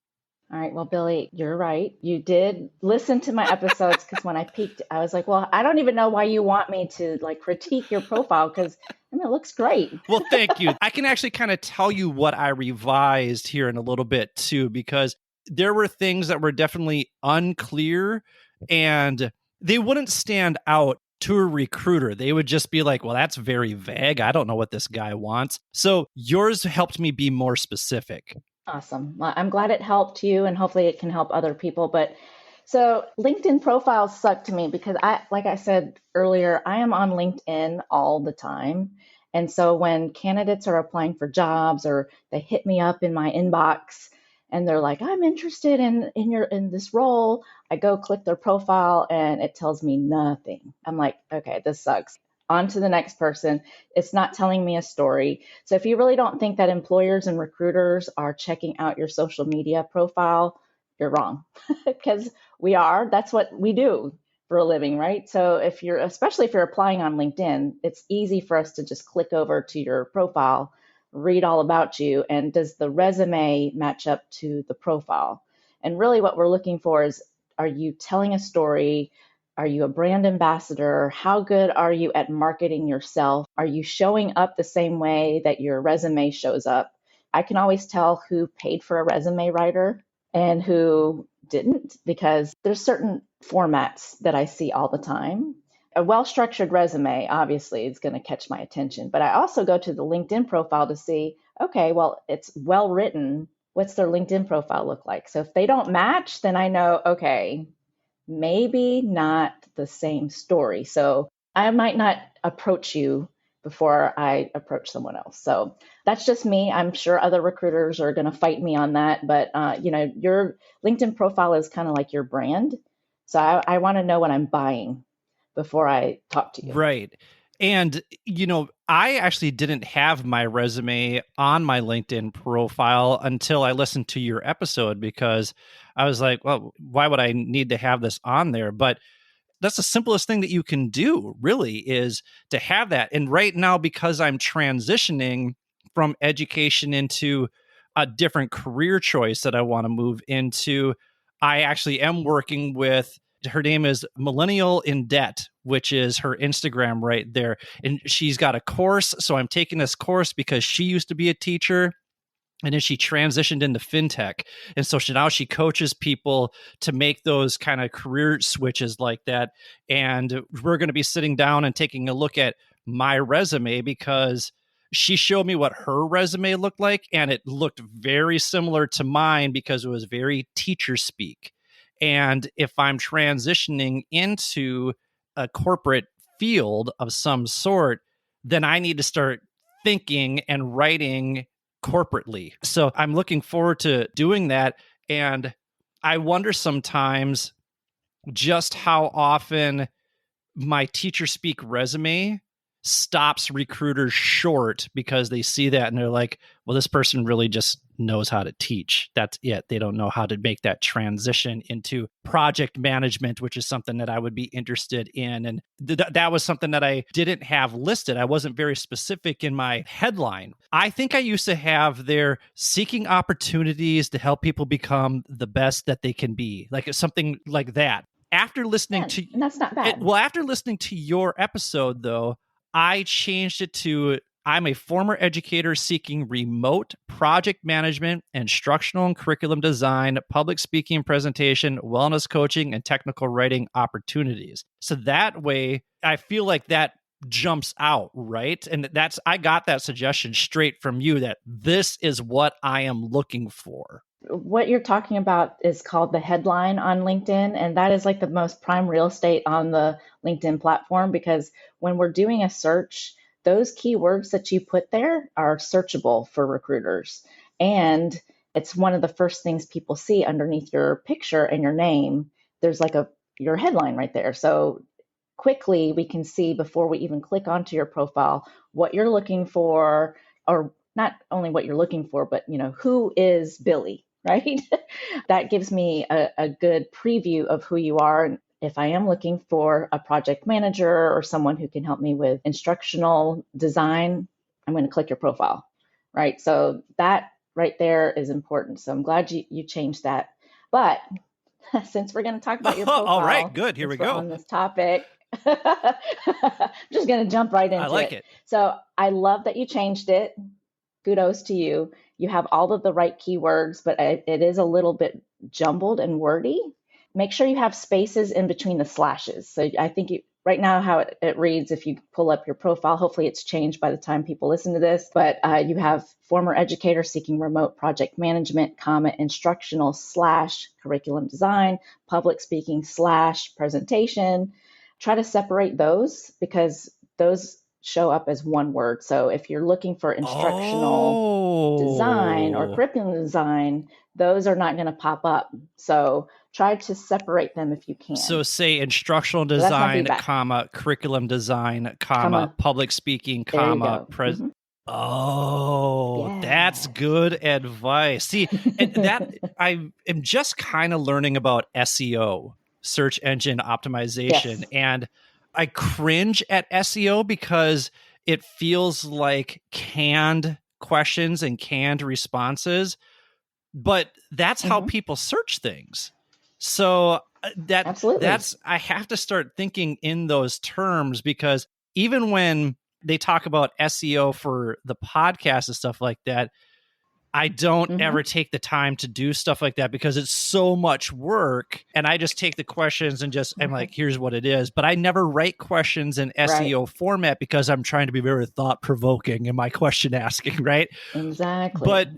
All right. Well, Billy, you're right. You did listen to my episodes because when I peeked, I was like, well, I don't even know why you want me to like critique your profile because I mean, it looks great. Well, thank you. I can actually kind of tell you what I revised here in a little bit too, because there were things that were definitely unclear and they wouldn't stand out to a recruiter. They would just be like, well, that's very vague. I don't know what this guy wants. So yours helped me be more specific. Awesome. Well, I'm glad it helped you, and hopefully it can help other people. But so LinkedIn profiles suck to me because like I said earlier, I am on LinkedIn all the time. And so when candidates are applying for jobs or they hit me up in my inbox and they're like, I'm interested in this role, I go click their profile and it tells me nothing. I'm like, okay, this sucks. On to the next person. It's not telling me a story. So if you really don't think that employers and recruiters are checking out your social media profile, you're wrong. Because we are. That's what we do for a living, right? So especially if you're applying on LinkedIn, it's easy for us to just click over to your profile, read all about you, and does the resume match up to the profile? And really what we're looking for is, are you telling a story? Are you a brand ambassador? How good are you at marketing yourself? Are you showing up the same way that your resume shows up? I can always tell who paid for a resume writer and who didn't, because there's certain formats that I see all the time. A well-structured resume, obviously, is going to catch my attention, but I also go to the LinkedIn profile to see, okay, well, it's well written. What's their LinkedIn profile look like? So if they don't match, then I know, okay, maybe not the same story. So I might not approach you before I approach someone else. So that's just me. I'm sure other recruiters are going to fight me on that. But, your LinkedIn profile is kind of like your brand. So I want to know what I'm buying before I talk to you. Right. And, I actually didn't have my resume on my LinkedIn profile until I listened to your episode, because I was like, well, why would I need to have this on there? But that's the simplest thing that you can do, really, is to have that. And right now, because I'm transitioning from education into a different career choice that I want to move into, I actually am working with, her name is Millennial in Debt, which is her Instagram right there. And she's got a course. So I'm taking this course because she used to be a teacher. And then she transitioned into fintech. And so now she coaches people to make those kind of career switches like that. And we're going to be sitting down and taking a look at my resume, because she showed me what her resume looked like. And it looked very similar to mine because it was very teacher speak. And if I'm transitioning into a corporate field of some sort, then I need to start thinking and writing corporately. So I'm looking forward to doing that. And I wonder sometimes just how often my teacher speak resume stops recruiters short, because they see that and they're like, well, this person really just knows how to teach. That's it. They don't know how to make that transition into project management, which is something that I would be interested in. And that was something that I didn't have listed. I wasn't very specific in my headline. I think I used to have there seeking opportunities to help people become the best that they can be, like something like that. After listening to, and that's not bad. After listening to your episode, though, I changed it to, I'm a former educator seeking remote project management, instructional and curriculum design, public speaking, presentation, wellness coaching, and technical writing opportunities. So that way, I feel like that jumps out, right? And I got that suggestion straight from you, that this is what I am looking for. What you're talking about is called the headline on LinkedIn, and that is like the most prime real estate on the LinkedIn platform, because when we're doing a search, those keywords that you put there are searchable for recruiters. And it's one of the first things people see underneath your picture and your name. There's like your headline right there. So quickly we can see, before we even click onto your profile, what you're looking for, or not only what you're looking for, but who is Billy, right? That gives me a good preview of who you are. And if I am looking for a project manager or someone who can help me with instructional design, I'm going to click your profile, right? So that right there is important. So I'm glad you changed that. But since we're going to talk about your profile, all right, good. Here we go on this topic, I'm just going to jump right into I like it. So I love that you changed it. Kudos to you. You have all of the right keywords, but it is a little bit jumbled and wordy. Make sure you have spaces in between the slashes. So I think right now how it reads, if you pull up your profile, hopefully it's changed by the time people listen to this, but you have former educator seeking remote project management, instructional / curriculum design, public speaking / presentation. Try to separate those because those show up as one word. So if you're looking for instructional design or curriculum design, those are not going to pop up. So try to separate them if you can. So say instructional design, curriculum design, public speaking, Oh, yeah. That's good advice. See, that I am just kind of learning about SEO, search engine optimization, yes. and I cringe at SEO because it feels like canned questions and canned responses, but that's how people search things. So that's I have to start thinking in those terms, because even when they talk about SEO for the podcast and stuff like that, I don't ever take the time to do stuff like that because it's so much work. And I just take the questions and I'm like, here's what it is. But I never write questions in SEO format because I'm trying to be very thought provoking in my question asking, right? Exactly. But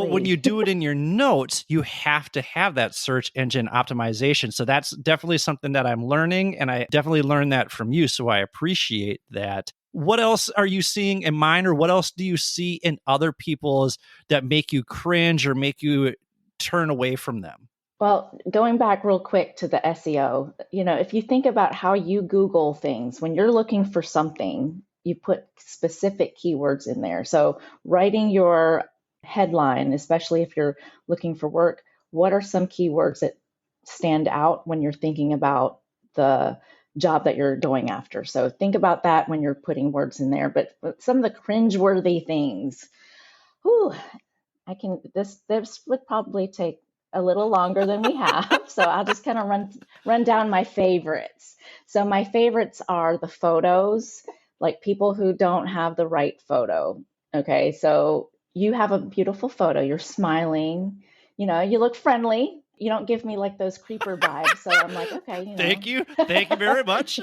when you do it in your notes, you have to have that search engine optimization. So that's definitely something that I'm learning. And I definitely learned that from you. So I appreciate that. What else are you seeing in mine, or what else do you see in other people's that make you cringe or make you turn away from them? Well, going back real quick to the SEO, if you think about how you Google things, when you're looking for something, you put specific keywords in there. So writing your headline, especially if you're looking for work, what are some keywords that stand out when you're thinking about the job that you're going after? So think about that when you're putting words in there. But some of the cringeworthy things, this would probably take a little longer than we have. So I'll just kind of run down my favorites. So my favorites are the photos, like people who don't have the right photo. Okay, so you have a beautiful photo, you're smiling, you look friendly. You don't give me like those creeper vibes. So I'm like, okay, Thank you very much.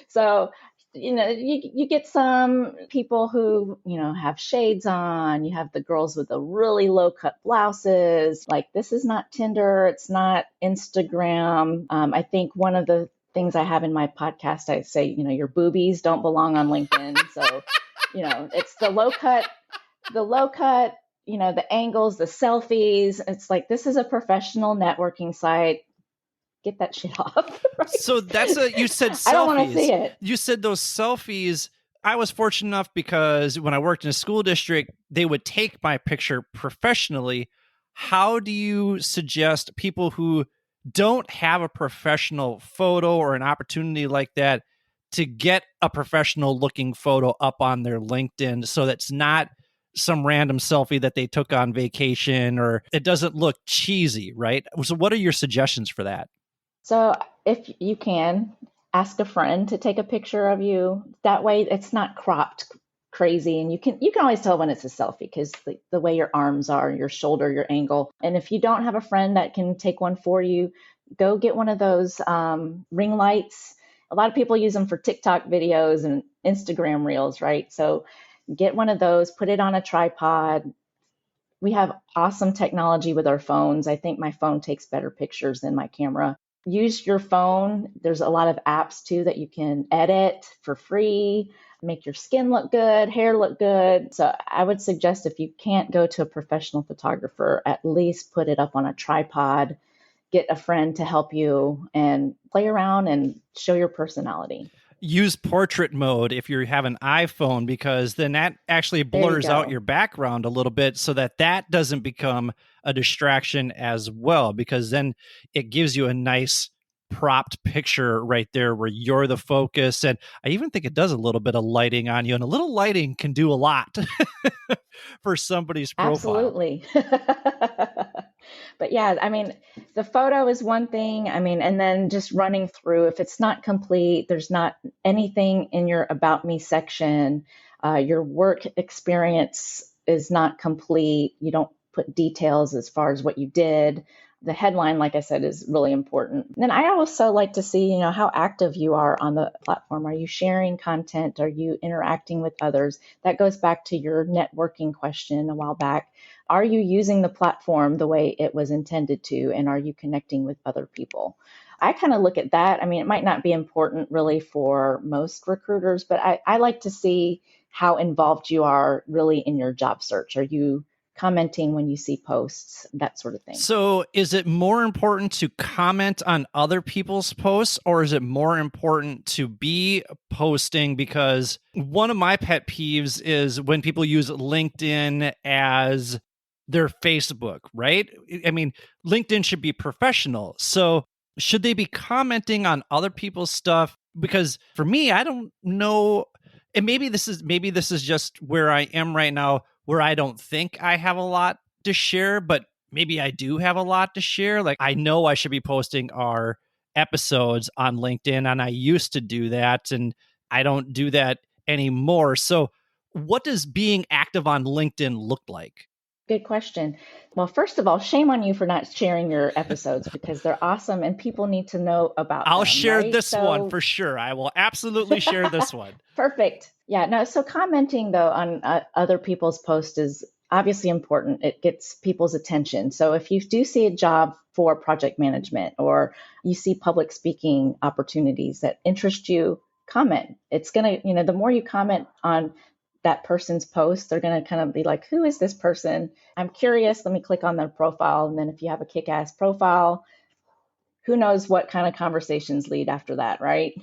So, you get some people who, have shades on. You have the girls with the really low cut blouses. Like, this is not Tinder. It's not Instagram. I think one of the things I have in my podcast, I say, your boobies don't belong on LinkedIn. So, it's the low cut, the angles, the selfies. It's like, this is a professional networking site. Get that shit off. Right? So you said selfies. I don't want to see it. You said those selfies. I was fortunate enough because when I worked in a school district, they would take my picture professionally. How do you suggest people who don't have a professional photo or an opportunity like that to get a professional looking photo up on their LinkedIn so that's not some random selfie that they took on vacation, or it doesn't look cheesy, right? So what are your suggestions for that? So if you can, ask a friend to take a picture of you. That way it's not cropped crazy, and you can always tell when it's a selfie because the way your arms are, your shoulder, your angle. And if you don't have a friend that can take one for you, go get one of those ring lights. A lot of people use them for TikTok videos and Instagram reels, right? So get one of those, put it on a tripod. We have awesome technology with our phones. I think my phone takes better pictures than my camera. Use your phone. There's a lot of apps too that you can edit for free, make your skin look good, hair look good. So I would suggest if you can't go to a professional photographer, at least put it up on a tripod, get a friend to help you and play around and show your personality. Use portrait mode if you have an iPhone, because then that actually blurs out your background a little bit so that doesn't become a distraction as well, because then it gives you a nice propped picture right there where you're the focus. And I even think it does a little bit of lighting on you, and a little lighting can do a lot for somebody's profile. Absolutely. But yeah, I mean, The photo is one thing. I mean, and then just running through, if it's not complete, there's not anything in your About Me section, your work experience is not complete, you don't put details as far as what you did. The headline, like I said, is really important. Then I also like to see, how active you are on the platform. Are you sharing content? Are you interacting with others? That goes back to your networking question a while back. Are you using the platform the way it was intended to? And are you connecting with other people? I kind of look at that. I mean, it might not be important really for most recruiters, but I like to see how involved you are really in your job search. Are you commenting when you see posts, that sort of thing? So is it more important to comment on other people's posts, or is it more important to be posting? Because one of my pet peeves is when people use LinkedIn as their Facebook, right? I mean, LinkedIn should be professional. So should they be commenting on other people's stuff? Because for me, I don't know. And maybe this is just where I am right now, where I don't think I have a lot to share, but maybe I do have a lot to share. Like, I know I should be posting our episodes on LinkedIn, and I used to do that, and I don't do that anymore. So what does being active on LinkedIn look like? Good question. Well, first of all, shame on you for not sharing your episodes because they're awesome and people need to know about I'll them, share right? this one for sure. I will absolutely share this one. Perfect. Yeah, no, so commenting though on other people's posts is obviously important. It gets people's attention. So if you do see a job for project management or you see public speaking opportunities that interest you, comment. It's going to, the more you comment on that person's post, they're going to kind of be like, who is this person? I'm curious. Let me click on their profile. And then if you have a kick-ass profile, who knows what kind of conversations lead after that, right?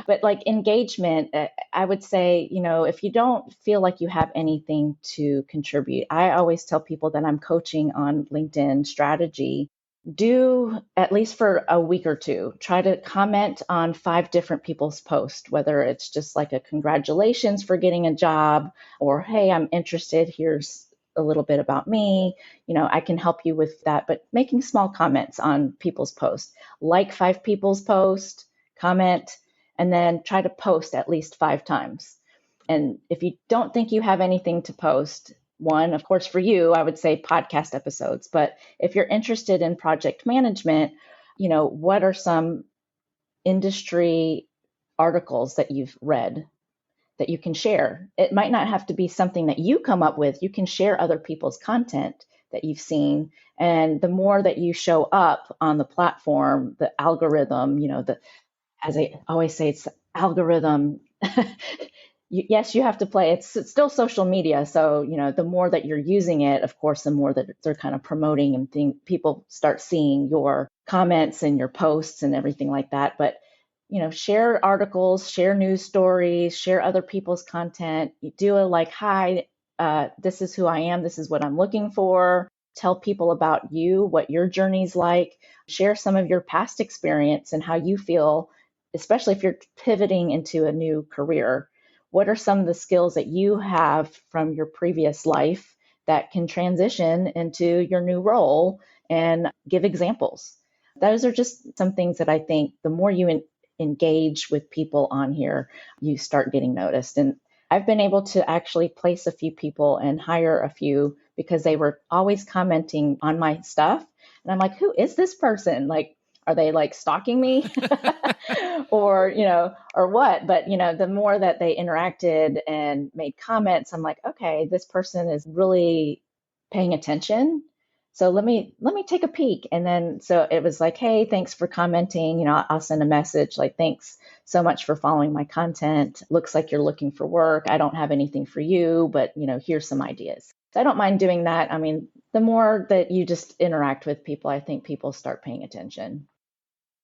But like engagement, I would say, if you don't feel like you have anything to contribute, I always tell people that I'm coaching on LinkedIn strategy. Do at least for a week or two, try to comment on 5 different people's posts, whether it's just like a congratulations for getting a job or, hey, I'm interested. Here's a little bit about me. I can help you with that, but making small comments on people's posts, like 5 people's posts, comment, and then try to post at least 5 times. And if you don't think you have anything to post, one, of course, for you, I would say podcast episodes. But if you're interested in project management, what are some industry articles that you've read that you can share? It might not have to be something that you come up with. You can share other people's content that you've seen. And the more that you show up on the platform, the algorithm, as I always say, it's algorithm. Yes, you have to play. It's still social media. So, the more that you're using it, of course, the more that they're kind of promoting and people start seeing your comments and your posts and everything like that. But, share articles, share news stories, share other people's content. You do a like, hi, this is who I am. This is what I'm looking for. Tell people about you, what your journey's like. Share some of your past experience and how you feel, especially if you're pivoting into a new career. What are some of the skills that you have from your previous life that can transition into your new role, and give examples? Those are just some things that I think the more you engage with people on here, you start getting noticed. And I've been able to actually place a few people and hire a few because they were always commenting on my stuff. And I'm like, who is this person? Like, are they like stalking me or what? But, the more that they interacted and made comments, I'm like, okay, this person is really paying attention. So let me take a peek. And then, so it was like, hey, thanks for commenting. I'll send a message like, thanks so much for following my content. Looks like you're looking for work. I don't have anything for you, but, here's some ideas. So I don't mind doing that. I mean, the more that you just interact with people, I think people start paying attention.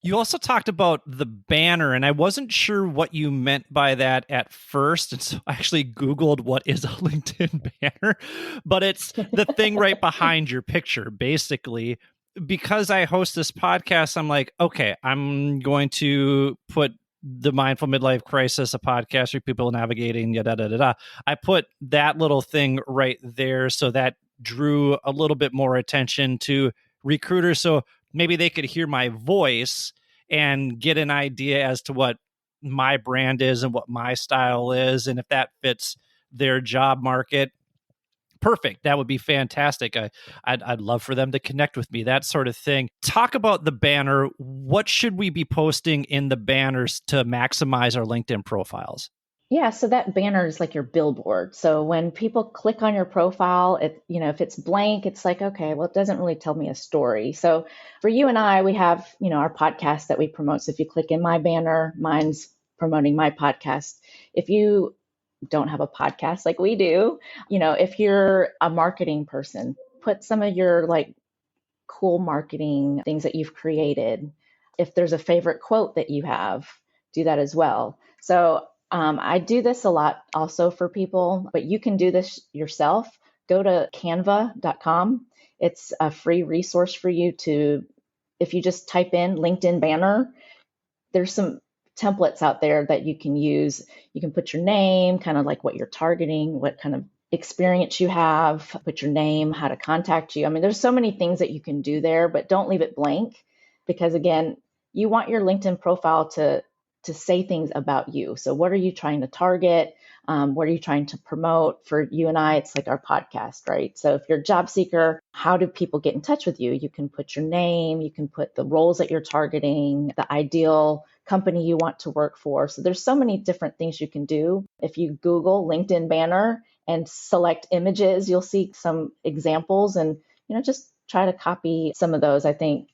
You also talked about the banner, and I wasn't sure what you meant by that at first. And so I actually Googled what is a LinkedIn banner, but it's the thing right behind your picture, basically. Because I host this podcast, I'm like, okay, I'm going to put the Mindful Midlife Crisis, a podcast for people navigating, yada, da, da, da. I put that little thing right there. So that drew a little bit more attention to recruiters. So maybe they could hear my voice and get an idea as to what my brand is and what my style is. And if that fits their job market, perfect. That would be fantastic. I'd love for them to connect with me, that sort of thing. Talk about the banner. What should we be posting in the banners to maximize our LinkedIn profiles? Yeah, so that banner is like your billboard. So when people click on your profile, if it's blank, it's like, okay, well, it doesn't really tell me a story. So for you and I, we have, our podcast that we promote. So if you click in my banner, mine's promoting my podcast. If you don't have a podcast like we do, if you're a marketing person, put some of your like cool marketing things that you've created. If there's a favorite quote that you have, do that as well. So I do this a lot also for people, but you can do this yourself. Go to canva.com. It's a free resource for you if you just type in LinkedIn banner, there's some templates out there that you can use. You can put your name, kind of like what you're targeting, what kind of experience you have, put your name, how to contact you. I mean, there's so many things that you can do there, but don't leave it blank because again, you want your LinkedIn profile to say things about you. So what are you trying to target? What are you trying to promote? For you and I, it's like our podcast, right? So if you're a job seeker, how do people get in touch with you? You can put your name, you can put the roles that you're targeting, the ideal company you want to work for. So there's so many different things you can do. If you Google LinkedIn banner and select images, you'll see some examples and, just try to copy some of those. I think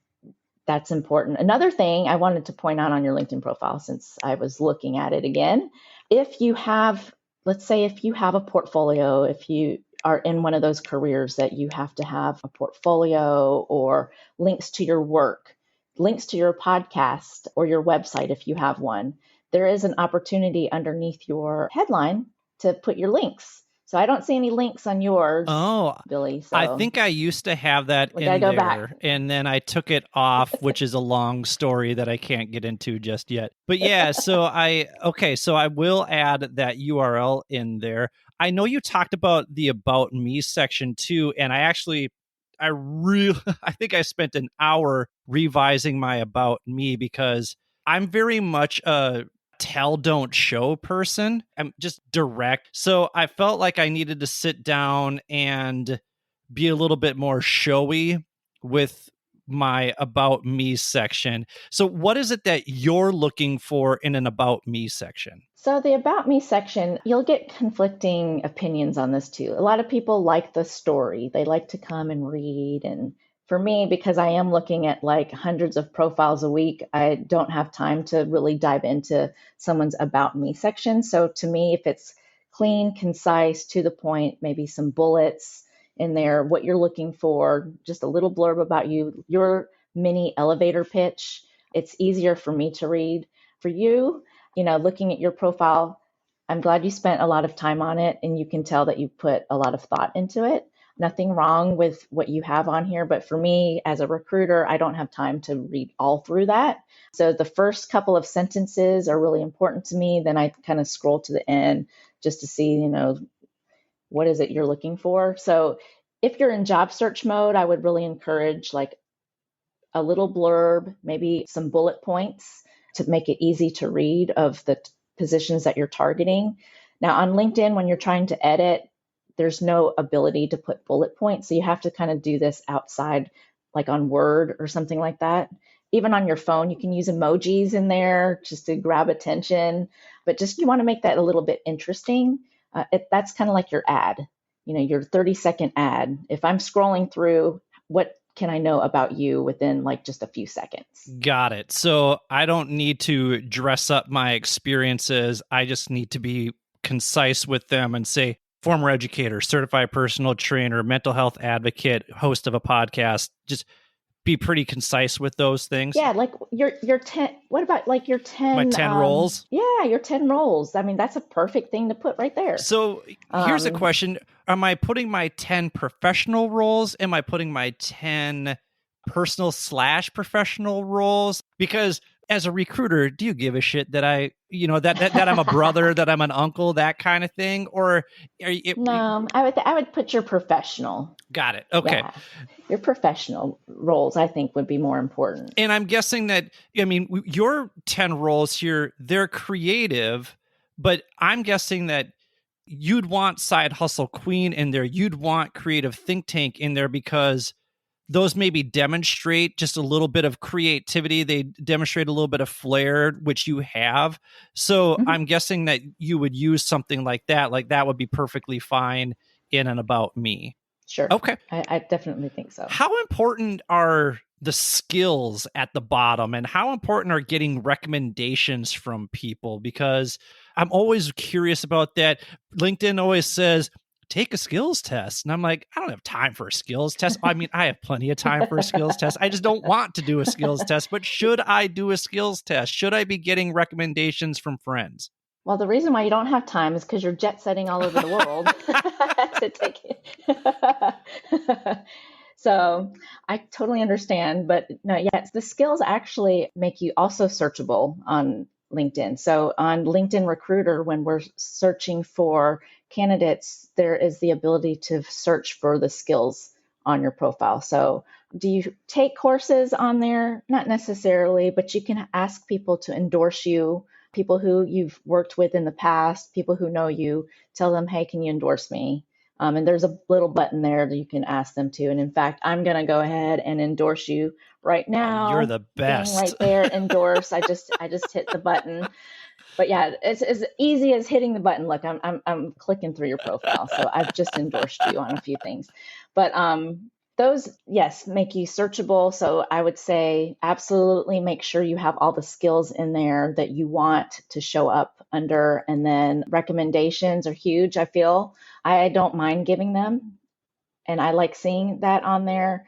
that's important. Another thing I wanted to point out on your LinkedIn profile, since I was looking at it again, let's say if you have a portfolio, if you are in one of those careers that you have to have a portfolio or links to your work, links to your podcast or your website, if you have one, there is an opportunity underneath your headline to put your links. So I don't see any links on yours, Billy. So I think I used to have that in there, back. and then I took it off, which is a long story that I can't get into just yet. But yeah, so I will add that URL in there. I know you talked about the About Me section too, and I think I spent an hour revising my About Me because I'm very much a tell don't show person. I'm just direct. So I felt like I needed to sit down and be a little bit more showy with my About Me section. So what is it that you're looking for in an About Me section? So the About Me section, you'll get conflicting opinions on this too. A lot of people like the story. They like to come and read. And for me, because I am looking at like hundreds of profiles a week, I don't have time to really dive into someone's About Me section. So to me, if it's clean, concise, to the point, maybe some bullets in there, what you're looking for, just a little blurb about you, your mini elevator pitch, it's easier for me to read. For you, looking at your profile, I'm glad you spent a lot of time on it and you can tell that you put a lot of thought into it. Nothing wrong with what you have on here, but for me as a recruiter, I don't have time to read all through that. So the first couple of sentences are really important to me. Then I kind of scroll to the end just to see, what is it you're looking for. So if you're in job search mode, I would really encourage like a little blurb, maybe some bullet points to make it easy to read of the positions that you're targeting. Now on LinkedIn, when you're trying to edit, there's no ability to put bullet points. So you have to kind of do this outside, like on Word or something like that. Even on your phone, you can use emojis in there just to grab attention, but just you want to make that a little bit interesting. That's kind of like your ad, your 30-second ad. If I'm scrolling through, what can I know about you within like just a few seconds? Got it. So I don't need to dress up my experiences. I just need to be concise with them and say, former educator, certified personal trainer, mental health advocate, host of a podcast. Just be pretty concise with those things. Yeah, like your 10, what about like your 10? My 10 roles? Yeah, your 10 roles. I mean, that's a perfect thing to put right there. So here's a question. Am I putting my 10 professional roles? Am I putting my 10 personal/professional roles? Because as a recruiter, do you give a shit that that I'm a brother, that I'm an uncle, that kind of thing? Or are you, No, I would put your professional. got it. Okay. Yeah. Your professional roles, I think, would be more important. And I'm guessing that, I mean, your 10 roles here, they're creative, but I'm guessing that you'd want Side Hustle Queen in there. You'd want Creative Think Tank in there because those maybe demonstrate just a little bit of creativity. They demonstrate a little bit of flair, which you have. So I'm guessing that you would use something like that. Like that would be perfectly fine in and about me. Sure. Okay. I definitely think so. How important are the skills at the bottom, and how important are getting recommendations from people? Because I'm always curious about that. LinkedIn always says, take a skills test. And I'm like, I don't have time for a skills test. I mean, I have plenty of time for a skills test. I just don't want to do a skills test. But should I do a skills test? Should I be getting recommendations from friends? Well, the reason why you don't have time is because you're jet setting all over the world to take it. So I totally understand. But no, yes, the skills actually make you also searchable on LinkedIn. So on LinkedIn Recruiter, when we're searching for candidates, there is the ability to search for the skills on your profile. So do you take courses on there? Not necessarily, but you can ask people to endorse you, people who you've worked with in the past, people who know you, tell them, hey, can you endorse me? And there's a little button there that you can ask them to. And in fact, I'm going to go ahead and endorse you right now. You're the best. Right there, endorse. I just hit the button. But yeah, it's as easy as hitting the button. Look, I'm clicking through your profile, so I've just endorsed you on a few things. But those, yes, make you searchable. So I would say absolutely make sure you have all the skills in there that you want to show up under. And then recommendations are huge, I feel. I don't mind giving them, and I like seeing that on there.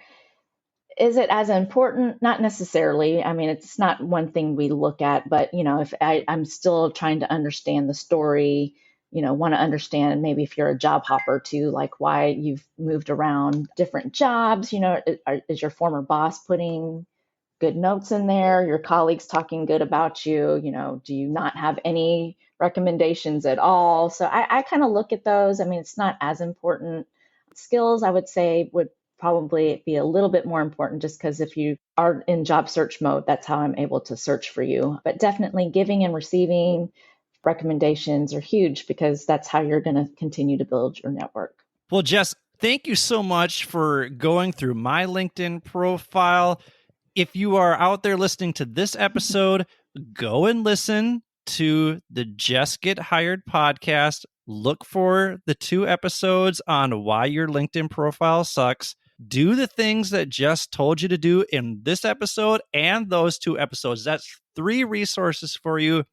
Is it as important? Not necessarily. I mean, it's not one thing we look at, but if I'm still trying to understand the story, want to understand maybe if you're a job hopper too, like why you've moved around different jobs, is your former boss putting good notes in there? Your colleagues talking good about you? Do you not have any recommendations at all? So I kind of look at those. I mean, it's not as important. Skills, I would say, would probably be a little bit more important just because if you are in job search mode, that's how I'm able to search for you. But definitely giving and receiving recommendations are huge because that's how you're going to continue to build your network. Well, Jess, thank you so much for going through my LinkedIn profile. If you are out there listening to this episode, go and listen to the Just Get Hired podcast. Look for the 2 episodes on why your LinkedIn profile sucks. Do the things that Jess told you to do in this episode and those 2 episodes. That's 3 resources for you.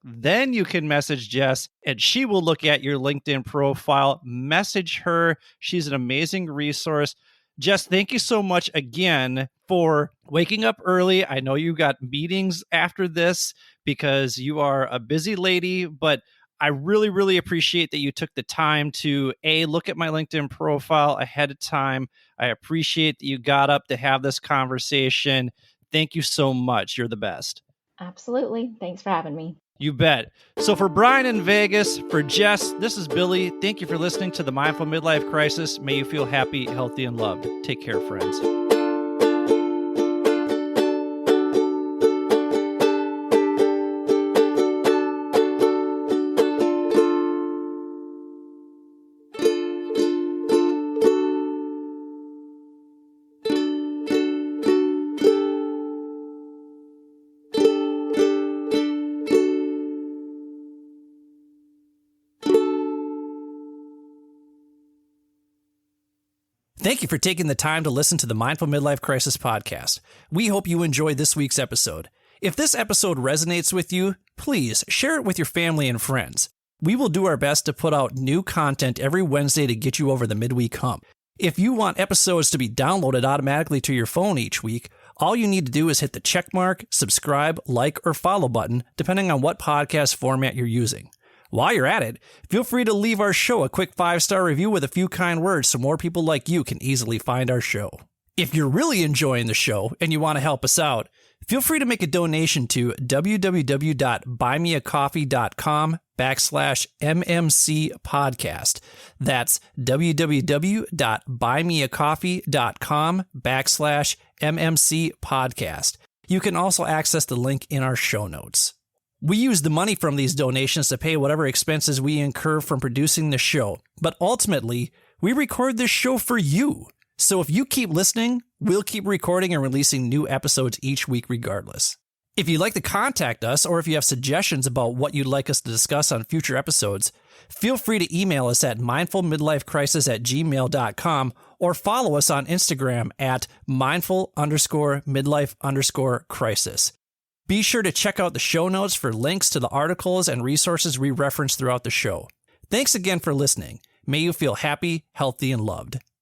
Then you can message Jess and she will look at your LinkedIn profile. Message her. She's an amazing resource. Jess, thank you so much again for waking up early. I know you got meetings after this because you are a busy lady, but I really, really appreciate that you took the time to look at my LinkedIn profile ahead of time. I appreciate that you got up to have this conversation. Thank you so much. You're the best. Absolutely. Thanks for having me. You bet. So for Brian in Vegas, for Jess, this is Billy. Thank you for listening to the Mindful Midlife Crisis. May you feel happy, healthy, and loved. Take care, friends. Thank you for taking the time to listen to the Mindful Midlife Crisis podcast. We hope you enjoyed this week's episode. If this episode resonates with you, please share it with your family and friends. We will do our best to put out new content every Wednesday to get you over the midweek hump. If you want episodes to be downloaded automatically to your phone each week, all you need to do is hit the checkmark, subscribe, like, or follow button, depending on what podcast format you're using. While you're at it, feel free to leave our show a quick 5-star review with a few kind words so more people like you can easily find our show. If you're really enjoying the show and you want to help us out, feel free to make a donation to www.buymeacoffee.com/MMC podcast. That's www.buymeacoffee.com/MMC podcast. You can also access the link in our show notes. We use the money from these donations to pay whatever expenses we incur from producing the show, but ultimately, we record this show for you. So if you keep listening, we'll keep recording and releasing new episodes each week regardless. If you'd like to contact us, or if you have suggestions about what you'd like us to discuss on future episodes, feel free to email us at mindfulmidlifecrisis@gmail.com or follow us on Instagram at mindful_midlife_crisis. Be sure to check out the show notes for links to the articles and resources we reference throughout the show. Thanks again for listening. May you feel happy, healthy, and loved.